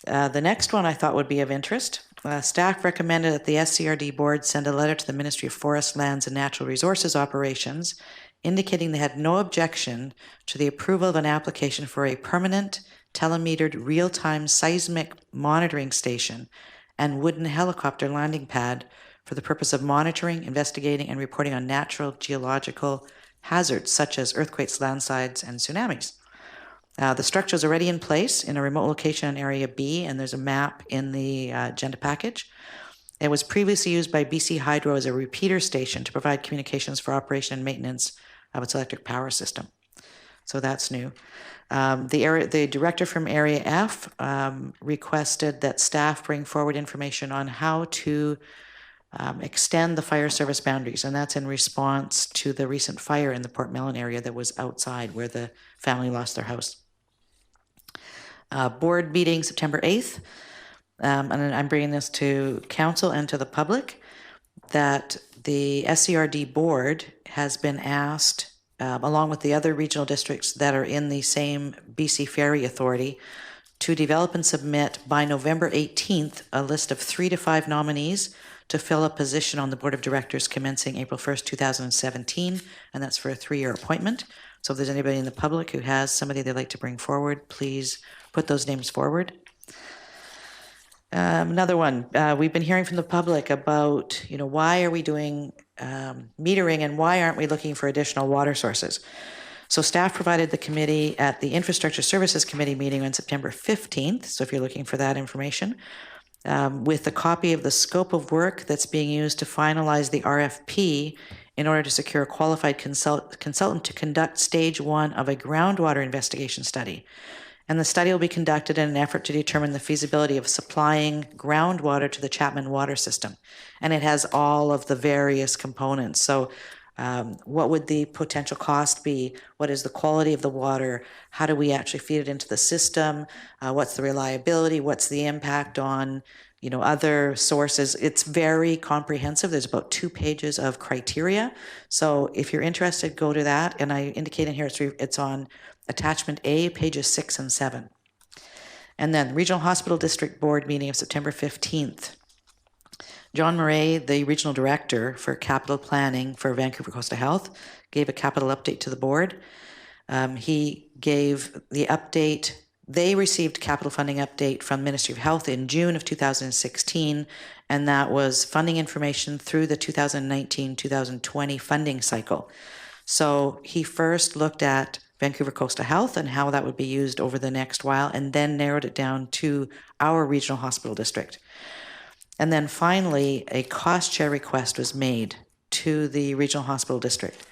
S6: The next one I thought would be of interest. Staff recommended that the SCRD board send a letter to the Ministry of Forest, Lands and Natural Resources Operations indicating they had no objection to the approval of an application for a permanent telemetered real-time seismic monitoring station and wooden helicopter landing pad for the purpose of monitoring, investigating, and reporting on natural geological hazards such as earthquakes, landslides, and tsunamis. The structure is already in place in a remote location in Area B, and there's a map in the agenda package. It was previously used by BC Hydro as a repeater station to provide communications for operation and maintenance of its electric power system. So that's new. The director from Area F requested that staff bring forward information on how to extend the fire service boundaries, and that's in response to the recent fire in the Port Mellon area that was outside where the family lost their house. Board meeting September 8th, and I'm bringing this to council and to the public, that the SCRD board has been asked, along with the other regional districts that are in the same BC Ferry Authority, to develop and submit by November 18th a list of 3 to 5 nominees to fill a position on the board of directors commencing April 1st, 2017, and that's for a 3-year appointment. So if there's anybody in the public who has somebody they'd like to bring forward, please put those names forward. Another one, we've been hearing from the public about, why are we doing metering and why aren't we looking for additional water sources? So staff provided the committee at the Infrastructure Services Committee meeting on September 15th, so if you're looking for that information, with a copy of the scope of work that's being used to finalize the RFP in order to secure a qualified consultant to conduct stage 1 of a groundwater investigation study. And the study will be conducted in an effort to determine the feasibility of supplying groundwater to the Chapman water system. And it has all of the various components. So what would the potential cost be? What is the quality of the water? How do we actually feed it into the system? What's the reliability? What's the impact on other sources. It's very comprehensive. There's about 2 pages of criteria. So if you're interested, go to that. And I indicate in here it's on attachment A, pages 6 and 7. And then Regional Hospital District Board meeting of September 15th. John Murray, the Regional Director for Capital Planning for Vancouver Coastal Health, gave a capital update to the board. He gave the update. They received capital funding update from Ministry of Health in June of 2016, and that was funding information through the 2019-2020 funding cycle. So he first looked at Vancouver Coastal Health and how that would be used over the next while, and then narrowed it down to our regional hospital district. And then finally, a cost share request was made to the regional hospital district.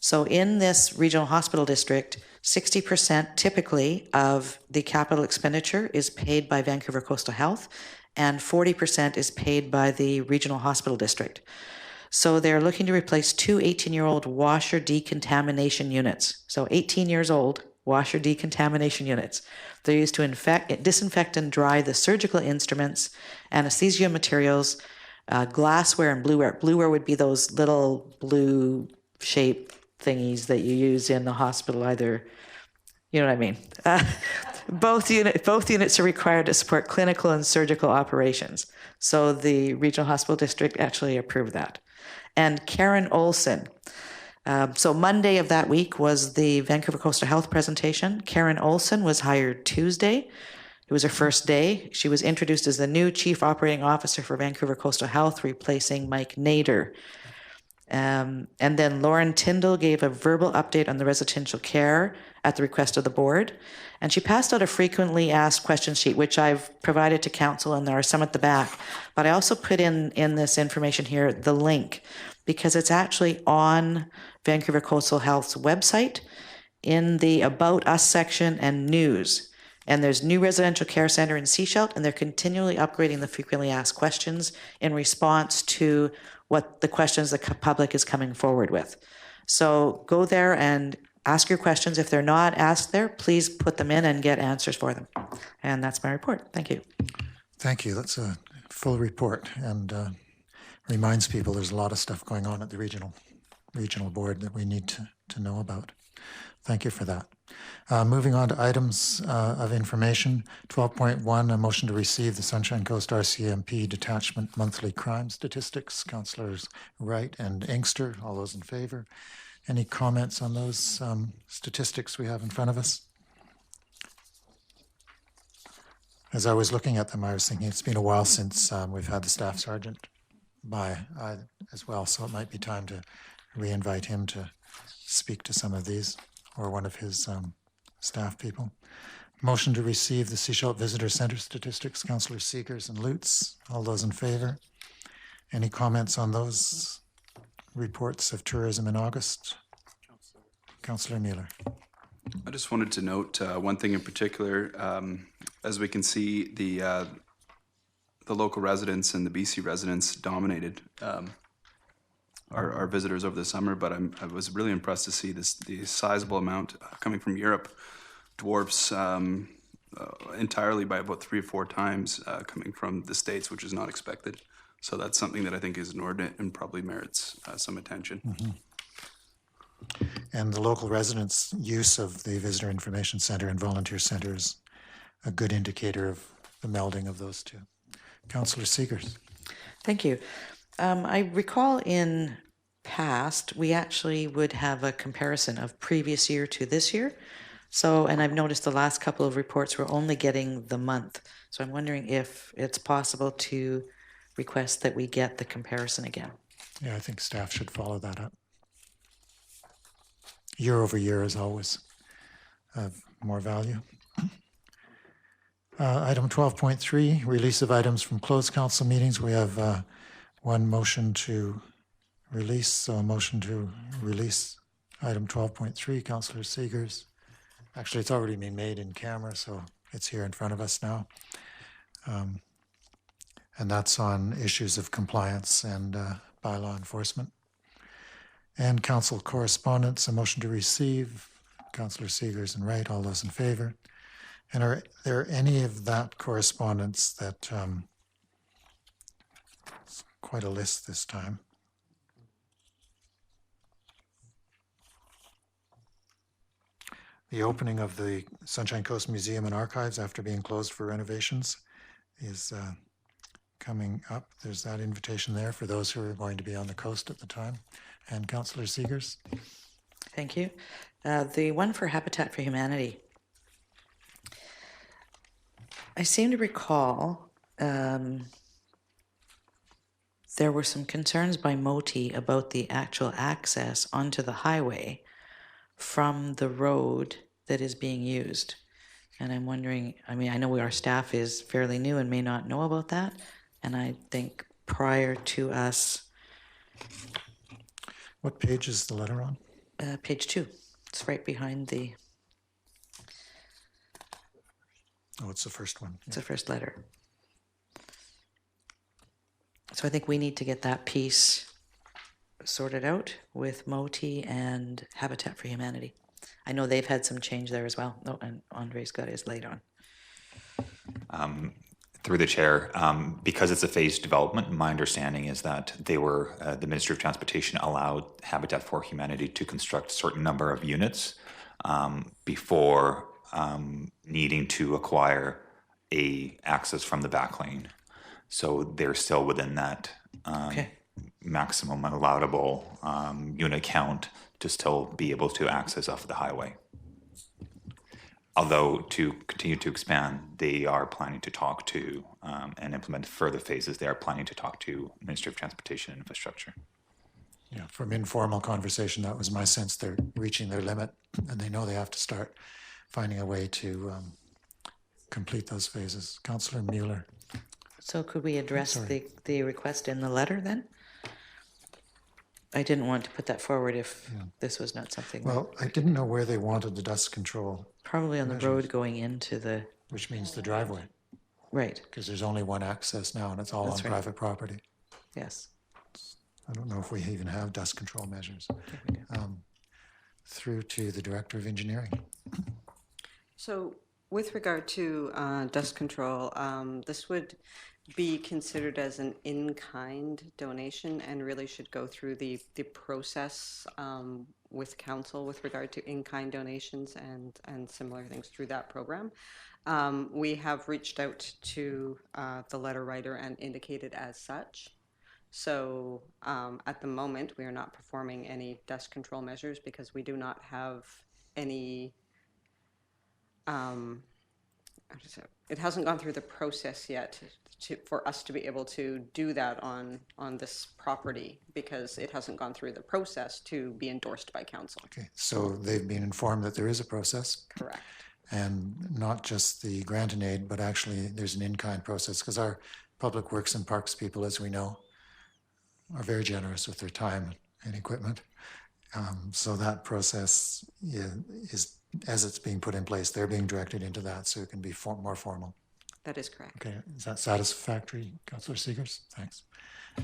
S6: So in this regional hospital district, 60% typically of the capital expenditure is paid by Vancouver Coastal Health, and 40% is paid by the regional hospital district. So they're looking to replace 2 18-year-old washer decontamination units. So 18 years old, washer decontamination units. They're used to disinfect and dry the surgical instruments, anesthesia materials, glassware and blueware. Blueware would be those little blue shape thingies that you use in the hospital, either, you know what I mean. Both units are required to support clinical and surgical operations. So the regional hospital district actually approved that. And Karen Olson. So Monday of that week was the Vancouver Coastal Health presentation. Karen Olson was hired Tuesday. It was her first day. She was introduced as the new Chief Operating Officer for Vancouver Coastal Health, replacing Mike Nader. And then Lauren Tyndall gave a verbal update on the residential care at the request of the board. And she passed out a frequently asked question sheet, which I've provided to council, and there are some at the back. But I also put in this information here, the link, because it's actually on Vancouver Coastal Health's website in the About Us section and news. And there's new residential care center in Seashelt, and they're continually upgrading the frequently asked questions in response to what the questions the public is coming forward with. So go there and ask your questions. If they're not asked there, please put them in and get answers for them. And that's my report. Thank you.
S1: Thank you. That's a full report, and reminds people there's a lot of stuff going on at the regional board that we need to know about. Thank you for that. Moving on to items of information. 12.1, a motion to receive the Sunshine Coast RCMP Detachment Monthly Crime Statistics. Councillors Wright and Inkster, all those in favor. Any comments on those statistics we have in front of us? As I was looking at them, I was thinking it's been a while since we've had the staff sergeant by as well, so it might be time to re-invite him to speak to some of these, or one of his staff people. Motion to receive the Seashell Visitor Center statistics, Councillor Seegers and Lutz. All those in favor? Any comments on those reports of tourism in August? Councillor Mueller.
S7: I just wanted to note one thing in particular. As we can see, the local residents and the BC residents dominated our visitors over the summer, but I was really impressed to see the sizable amount coming from Europe dwarfs entirely by about 3 or 4 times coming from the States, which is not expected. So that's something that I think is inordinate and probably merits some attention.
S1: Mm-hmm. And the local residents' use of the Visitor Information Center and Volunteer Center is a good indicator of the melding of those two. Councillor Seegers.
S6: Thank you. I recall in past, we actually would have a comparison of previous year to this year. So, and I've noticed the last couple of reports we're only getting the month. So I'm wondering if it's possible to request that we get the comparison again.
S1: Yeah, I think staff should follow that up. Year over year is always of more value. Item 12.3, release of items from closed council meetings. We have one motion to release, so a motion to release item 12.3, Councillor Seegers. Actually, it's already been made in camera, so it's here in front of us now. And that's on issues of compliance and bylaw enforcement. And council correspondence, a motion to receive, Councillor Seegers and Wright, all those in favor. And are there any of that correspondence that quite a list this time. The opening of the Sunshine Coast Museum and Archives after being closed for renovations is coming up. There's that invitation there for those who are going to be on the coast at the time. And Councillor Seegers?
S6: Thank you. The one for Habitat for Humanity. I seem to recall there were some concerns by Moti about the actual access onto the highway from the road that is being used. And I'm wondering, I mean, I know our staff is fairly new and may not know about that. And I think prior to us...
S1: What page is the letter on?
S6: Page 2. It's right behind the...
S1: Oh, it's the first one.
S6: It's the first letter. So I think we need to get that piece sorted out with Moti and Habitat for Humanity. I know they've had some change there as well. Oh, and Andre's got his light on.
S8: Through the chair, because it's a phased development, my understanding is that they were, the Ministry of Transportation allowed Habitat for Humanity to construct a certain number of units before needing to acquire a access from the back lane. So they're still within that maximum allowable unit count to still be able to access off the highway. Although to continue to expand, they are planning to talk to and implement further phases. They are planning to talk to Ministry of Transportation and Infrastructure.
S1: Yeah, from informal conversation, that was my sense. They're reaching their limit, and they know they have to start finding a way to complete those phases. Councillor Mueller.
S6: So could we address the request in the letter then? I didn't want to put that forward if this was not something...
S1: Well, I didn't know where they wanted the dust control.
S6: Probably on the road going into the...
S1: Which means the driveway.
S6: Right.
S1: Because there's only one access now, and it's all on private property.
S6: Yes.
S1: I don't know if we even have dust control measures. Through to the Director of Engineering.
S14: So with regard to dust control, this would be considered as an in-kind donation and really should go through the process with council with regard to in-kind donations and similar things through that program. We have reached out to the letter writer and indicated as such. So at the moment, we are not performing any dust control measures because we do not have any it hasn't gone through the process yet for us to be able to do that on this property because it hasn't gone through the process to be endorsed by council.
S1: Okay, so they've been informed that there is a process.
S14: Correct.
S1: And not just the grant and aid, but actually there's an in-kind process because our public works and parks people, as we know, are very generous with their time and equipment. So that process is, as it's being put in place, they're being directed into that so it can be more formal.
S14: That is correct.
S1: Okay, is that satisfactory, Councillor Seegers? Thanks.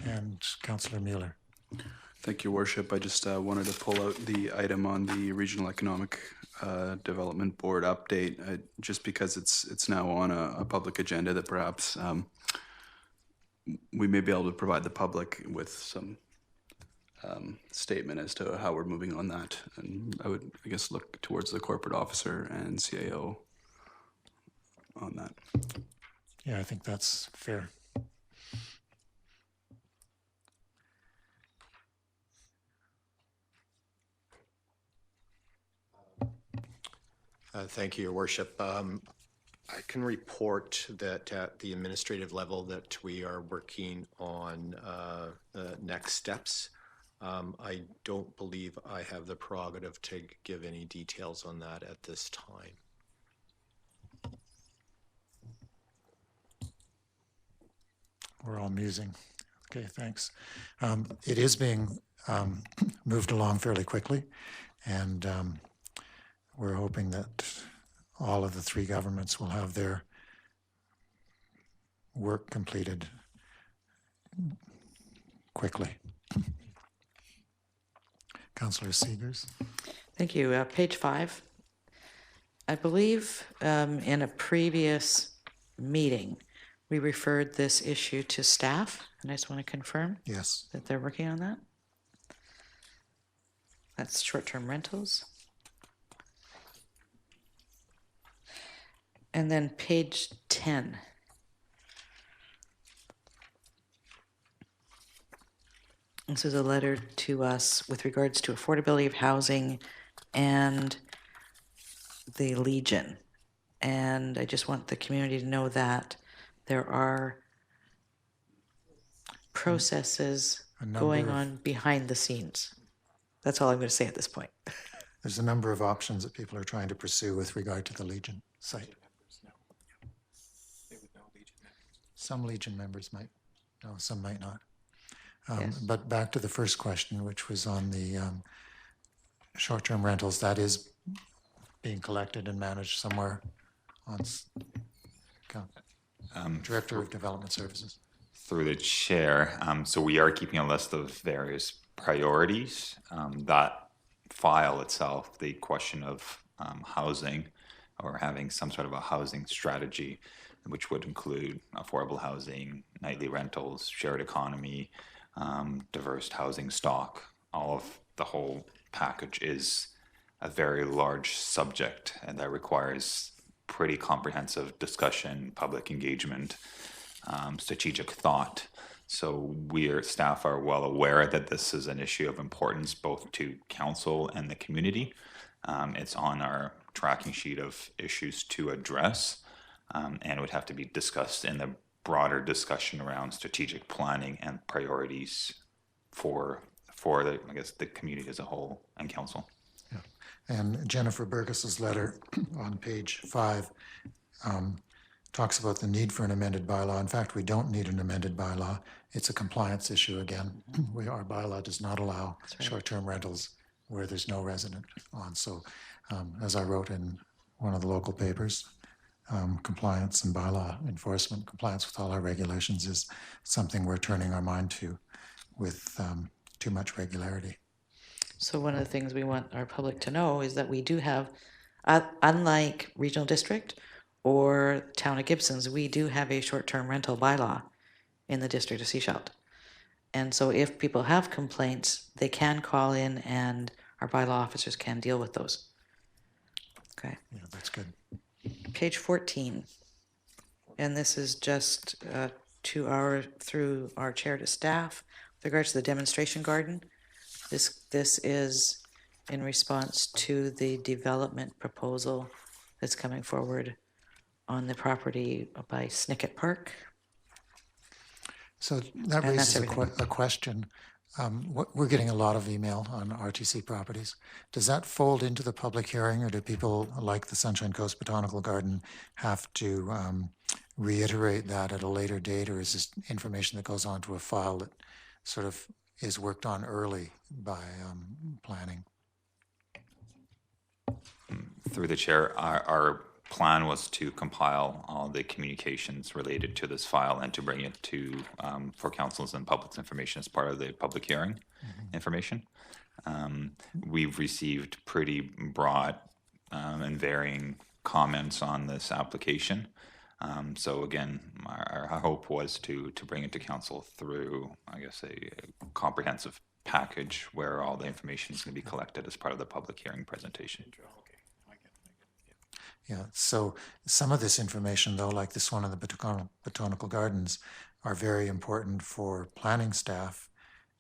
S1: And Councillor Mueller.
S7: Thank you, Worship. I just wanted to pull out the item on the Regional Economic Development Board update, just because it's now on a public agenda that perhaps we may be able to provide the public with some statement as to how we're moving on that. And I would, I guess, look towards the corporate officer and CAO on that.
S1: Yeah, I think that's fair.
S12: Thank you, Your Worship. I can report that at the administrative level that we are working on next steps. I don't believe I have the prerogative to give any details on that at this time.
S1: We're all musing. Okay, thanks. It is being moved along fairly quickly, and we're hoping that all of the three governments will have their work completed quickly. Councillor Seegers.
S6: Thank you. Page 5. I believe in a previous meeting, we referred this issue to staff, and I just want to confirm
S1: Yes.
S6: that they're working on that. That's short-term rentals. And then page 10. This is a letter to us with regards to affordability of housing and the Legion. And I just want the community to know that there are processes going on behind the scenes. That's all I'm going to say at this point.
S1: There's a number of options that people are trying to pursue with regard to the Legion site. Some Legion members might know, some might not.
S6: Yes.
S1: But back to the first question, which was on the short-term rentals, that is being collected and managed somewhere on Director of Development Services.
S8: Through the chair, so we are keeping a list of various priorities. That file itself, the question of housing or having some sort of a housing strategy, which would include affordable housing, nightly rentals, shared economy, diverse housing stock, all of the whole package is a very large subject, and that requires pretty comprehensive discussion, public engagement, strategic thought. So staff are well aware that this is an issue of importance both to council and the community. It's on our tracking sheet of issues to address, and would have to be discussed in the broader discussion around strategic planning and priorities for the, I guess, the community as a whole and council.
S1: Yeah. And Jennifer Burgess's letter on page 5 talks about the need for an amended bylaw. In fact, we don't need an amended bylaw. It's a compliance issue again. Our bylaw does not allow short-term rentals where there's no resident on. So as I wrote in one of the local papers, compliance and bylaw enforcement, compliance with all our regulations is something we're turning our mind to with too much regularity.
S6: So one of the things we want our public to know is that we do have, unlike Regional District or Town of Gibson's, we do have a short-term rental bylaw in the District of Sechelt. And so if people have complaints, they can call in and our bylaw officers can deal with those. Okay.
S1: Yeah, that's good.
S6: Page 14. And this is just through our chair to staff with regards to the demonstration garden. This is in response to the development proposal that's coming forward on the property by Snicket Park.
S1: So that raises a question. We're getting a lot of email on RTC properties. Does that fold into the public hearing, or do people like the Sunshine Coast Botanical Garden have to reiterate that at a later date, or is this information that goes onto a file that sort of is worked on early by planning?
S8: Through the chair, our plan was to compile all the communications related to this file and to bring it to for councils and public's information as part of the public hearing information. We've received pretty broad and varying comments on this application. So again, our hope was to bring it to council through, I guess, a comprehensive package where all the information is going to be collected as part of the public hearing presentation.
S1: Yeah, so some of this information, though, like this one in the Botanical Gardens, are very important for planning staff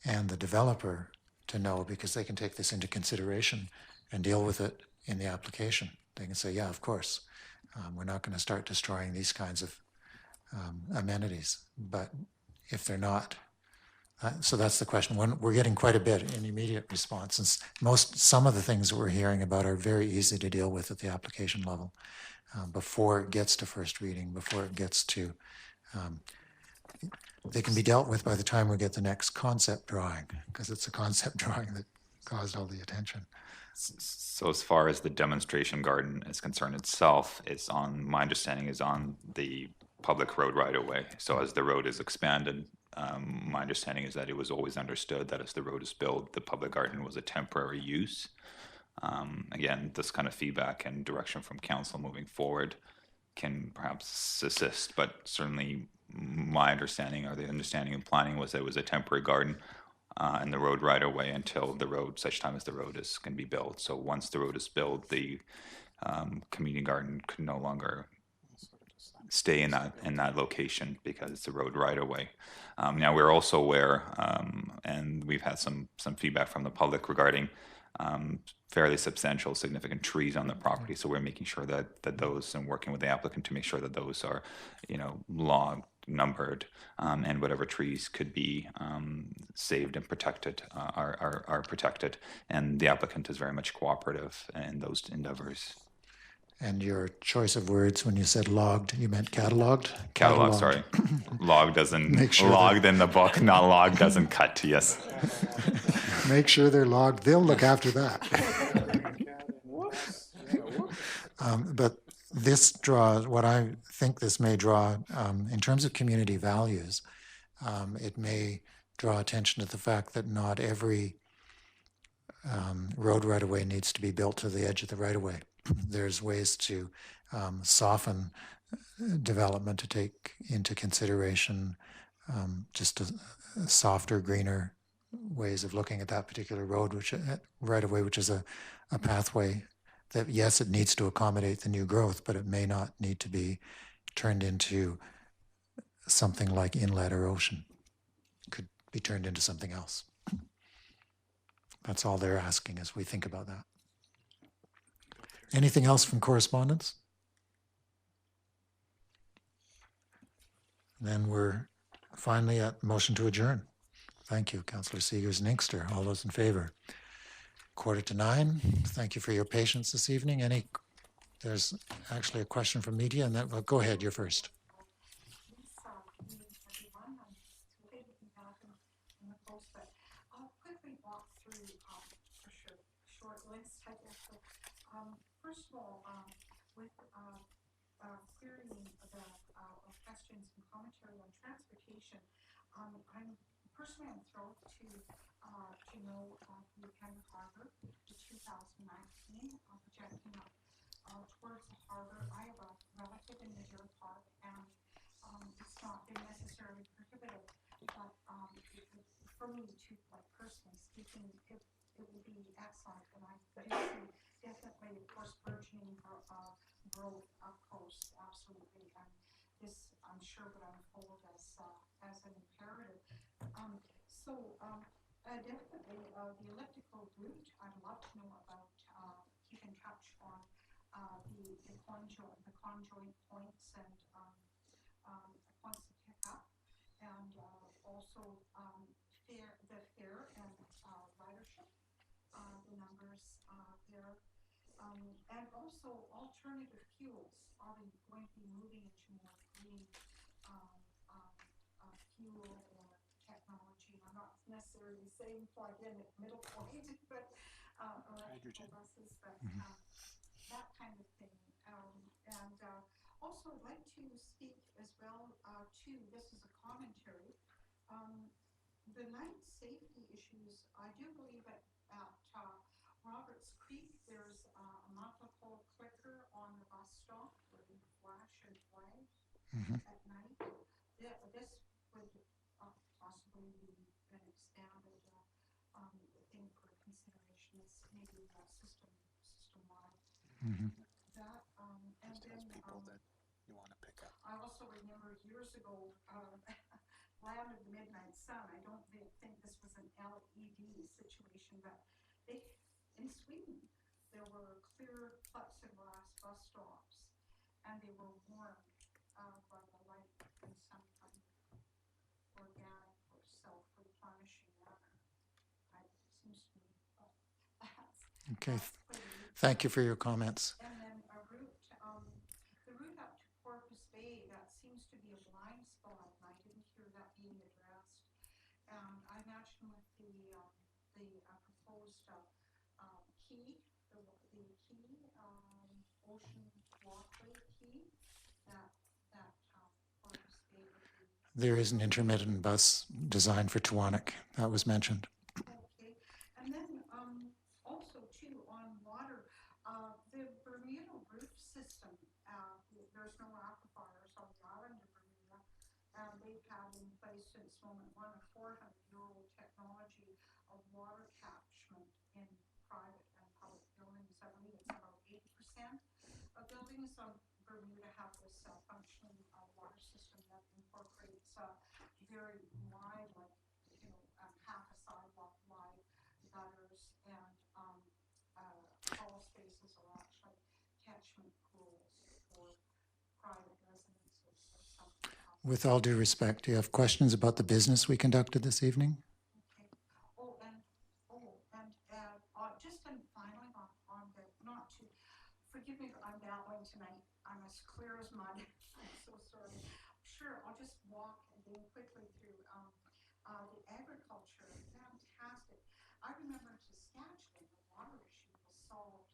S1: and the developer to know, because they can take this into consideration and deal with it in the application. They can say, yeah, of course, we're not going to start destroying these kinds of amenities. But if they're not, so that's the question. We're getting quite a bit in immediate response. And some of the things that we're hearing about are very easy to deal with at the application level before it gets to first reading, before it gets to, they can be dealt with by the time we get the next concept drawing, because it's a concept drawing that caused all the attention.
S8: So as far as the demonstration garden is concerned itself, my understanding is on the public road right away. So as the road is expanded, my understanding is that it was always understood that as the road is built, the public garden was a temporary use. Again, this kind of feedback and direction from council moving forward can perhaps assist, but certainly my understanding or the understanding of planning was that it was a temporary garden in the road right away until the road, such time as the road is can be built. So once the road is built, the community garden could no longer stay in that location because it's a road right away. Now we're also aware, and we've had some feedback from the public regarding fairly substantial, significant trees on the property. So we're making sure that those, and working with the applicant to make sure that those are, logged, numbered, and whatever trees could be saved and protected are protected. And the applicant is very much cooperative in those endeavors.
S1: And your choice of words when you said logged, you meant cataloged?
S8: Catalog, sorry. Log doesn't,
S1: Make sure
S8: logged in the book, not log doesn't cut, yes.
S1: Make sure they're logged. They'll look after that. But this draws, what I think this may draw, in terms of community values, it may draw attention to the fact that not every road right-of-way needs to be built to the edge of the right-of-way. There's ways to soften development to take into consideration just a softer, greener ways of looking at that particular road, which right-of-way, which is a pathway that, yes, it needs to accommodate the new growth, but it may not need to be turned into something like inlet or ocean. It could be turned into something else. That's all they're asking as we think about that. Anything else from correspondence? Then we're finally at motion to adjourn. Thank you, Councillor Seegers and Inkster. All those in favor? 8:45. Thank you for your patience this evening. There's actually a question from media, and that, well, go ahead, you're first.
S15: First of all, with querying the questions and commentary on transportation, I'm personally thrilled to know the Canada Harbour, the 2019 projecting up towards the harbour. I have a relative in the Deer Park, and it's not been necessarily prohibitive, but for me too, like personally speaking, it would be excellent, and I do see definitely, of course, burgeoning growth up coast, absolutely, and this, I'm sure, would unfold as an imperative. Definitely the elliptical route, I'd love to know about, keep in touch on the conjoint points and points to pick up, and also the fare and ridership. The numbers there, and also alternative fuels. Are we going to be moving into more green fuel or technology? I'm not necessarily saying plug-in at middle point, but electrical buses, but that kind of thing. And also, I'd like to speak as well to, this is a commentary, the night safety issues. I do believe at Roberts Creek, there's a multiple clicker on the bus stop where you flash and flag at night. This would possibly be an expanded thing for consideration. It's maybe system-wide. That and then that you want to pick up. I also remember years ago. Land of the Midnight Sun. I don't think this was an LED situation, but in Sweden there were clear plexiglass bus stops, and they were warmed by the light in some kind of organic or self-replenishing manner. It seems to me
S1: Okay, thank you for your comments.
S15: And then a route, the route up to Corpus Bay, that seems to be a blind spot, and I didn't hear that being addressed. I imagine with the proposed Quay, the Quay, Ocean Walkway Quay, that Corpus Bay would be.
S1: There is an intermittent bus designed for Tewanek. That was mentioned.
S15: Okay, and then also too on water, the Bermuda roof system. There's no aquifers on the island of Bermuda, we've had in place since moment one, a 400-year-old technology of water catchment in private and public buildings. I believe it's about 80% of buildings on Bermuda have this functioning water system that incorporates very wide, like, half a sidewalk wide gutters, and crawl spaces are actually catchment pools for private residences or something else.
S1: With all due respect, do you have questions about the business we conducted this evening?
S15: Okay. Just finally on the, not to, forgive me, but I'm babbling tonight. I'm as clear as mud. I'm so sorry. Sure, I'll just walk and go quickly through the agriculture. Fantastic. I remember in Saskatchewan, the water issue was solved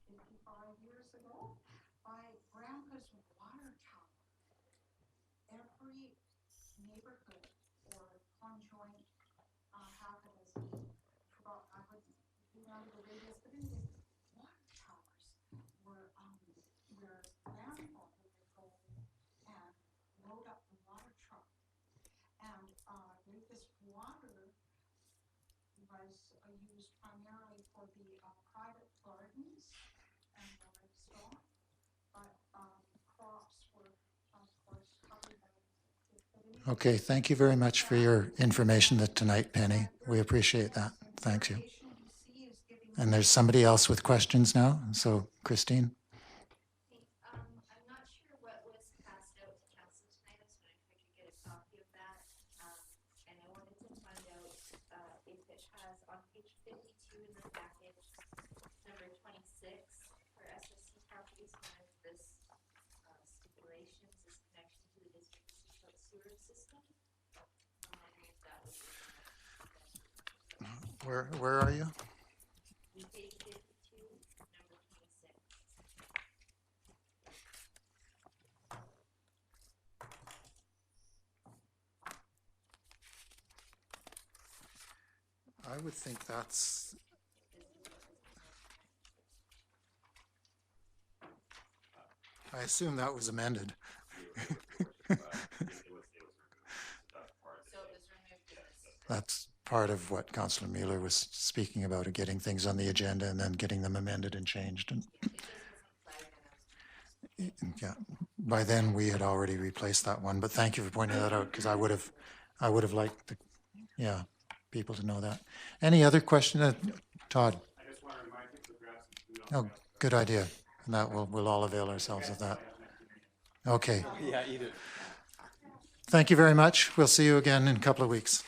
S15: 55 years ago by Grandpa's water tower. Every neighborhood or conjoint half a dozen, I wouldn't remember the radius, but anyway, water towers were where grandfather would go and load up the water truck. And this water was used primarily for the private gardens and the livestock, but crops were, of course, covered by.
S1: Okay, thank you very much for your information tonight, Penny. We appreciate that. Thank you. And there's somebody else with questions now. So, Christine.
S16: I'm not sure what was passed out to council tonight. I was wondering if I could get a copy of that. And I wanted to find out if it has on page 52 in the package, number 26 for SSC properties, one of this stipulations is connection to the district sewer system.
S1: Where are you?
S16: Page 52, number 26.
S1: I would think that's. I assume that was amended. That's part of what Councillor Mueller was speaking about, of getting things on the agenda and then getting them amended and changed. And yeah, by then we had already replaced that one. But thank you for pointing that out, because I would have liked the, people to know that. Any other question, Todd?
S5: I just want to remind people to grab some food.
S1: Oh, good idea. And that we'll all avail ourselves of that. Okay.
S2: Yeah, eat it.
S1: Thank you very much. We'll see you again in a couple of weeks.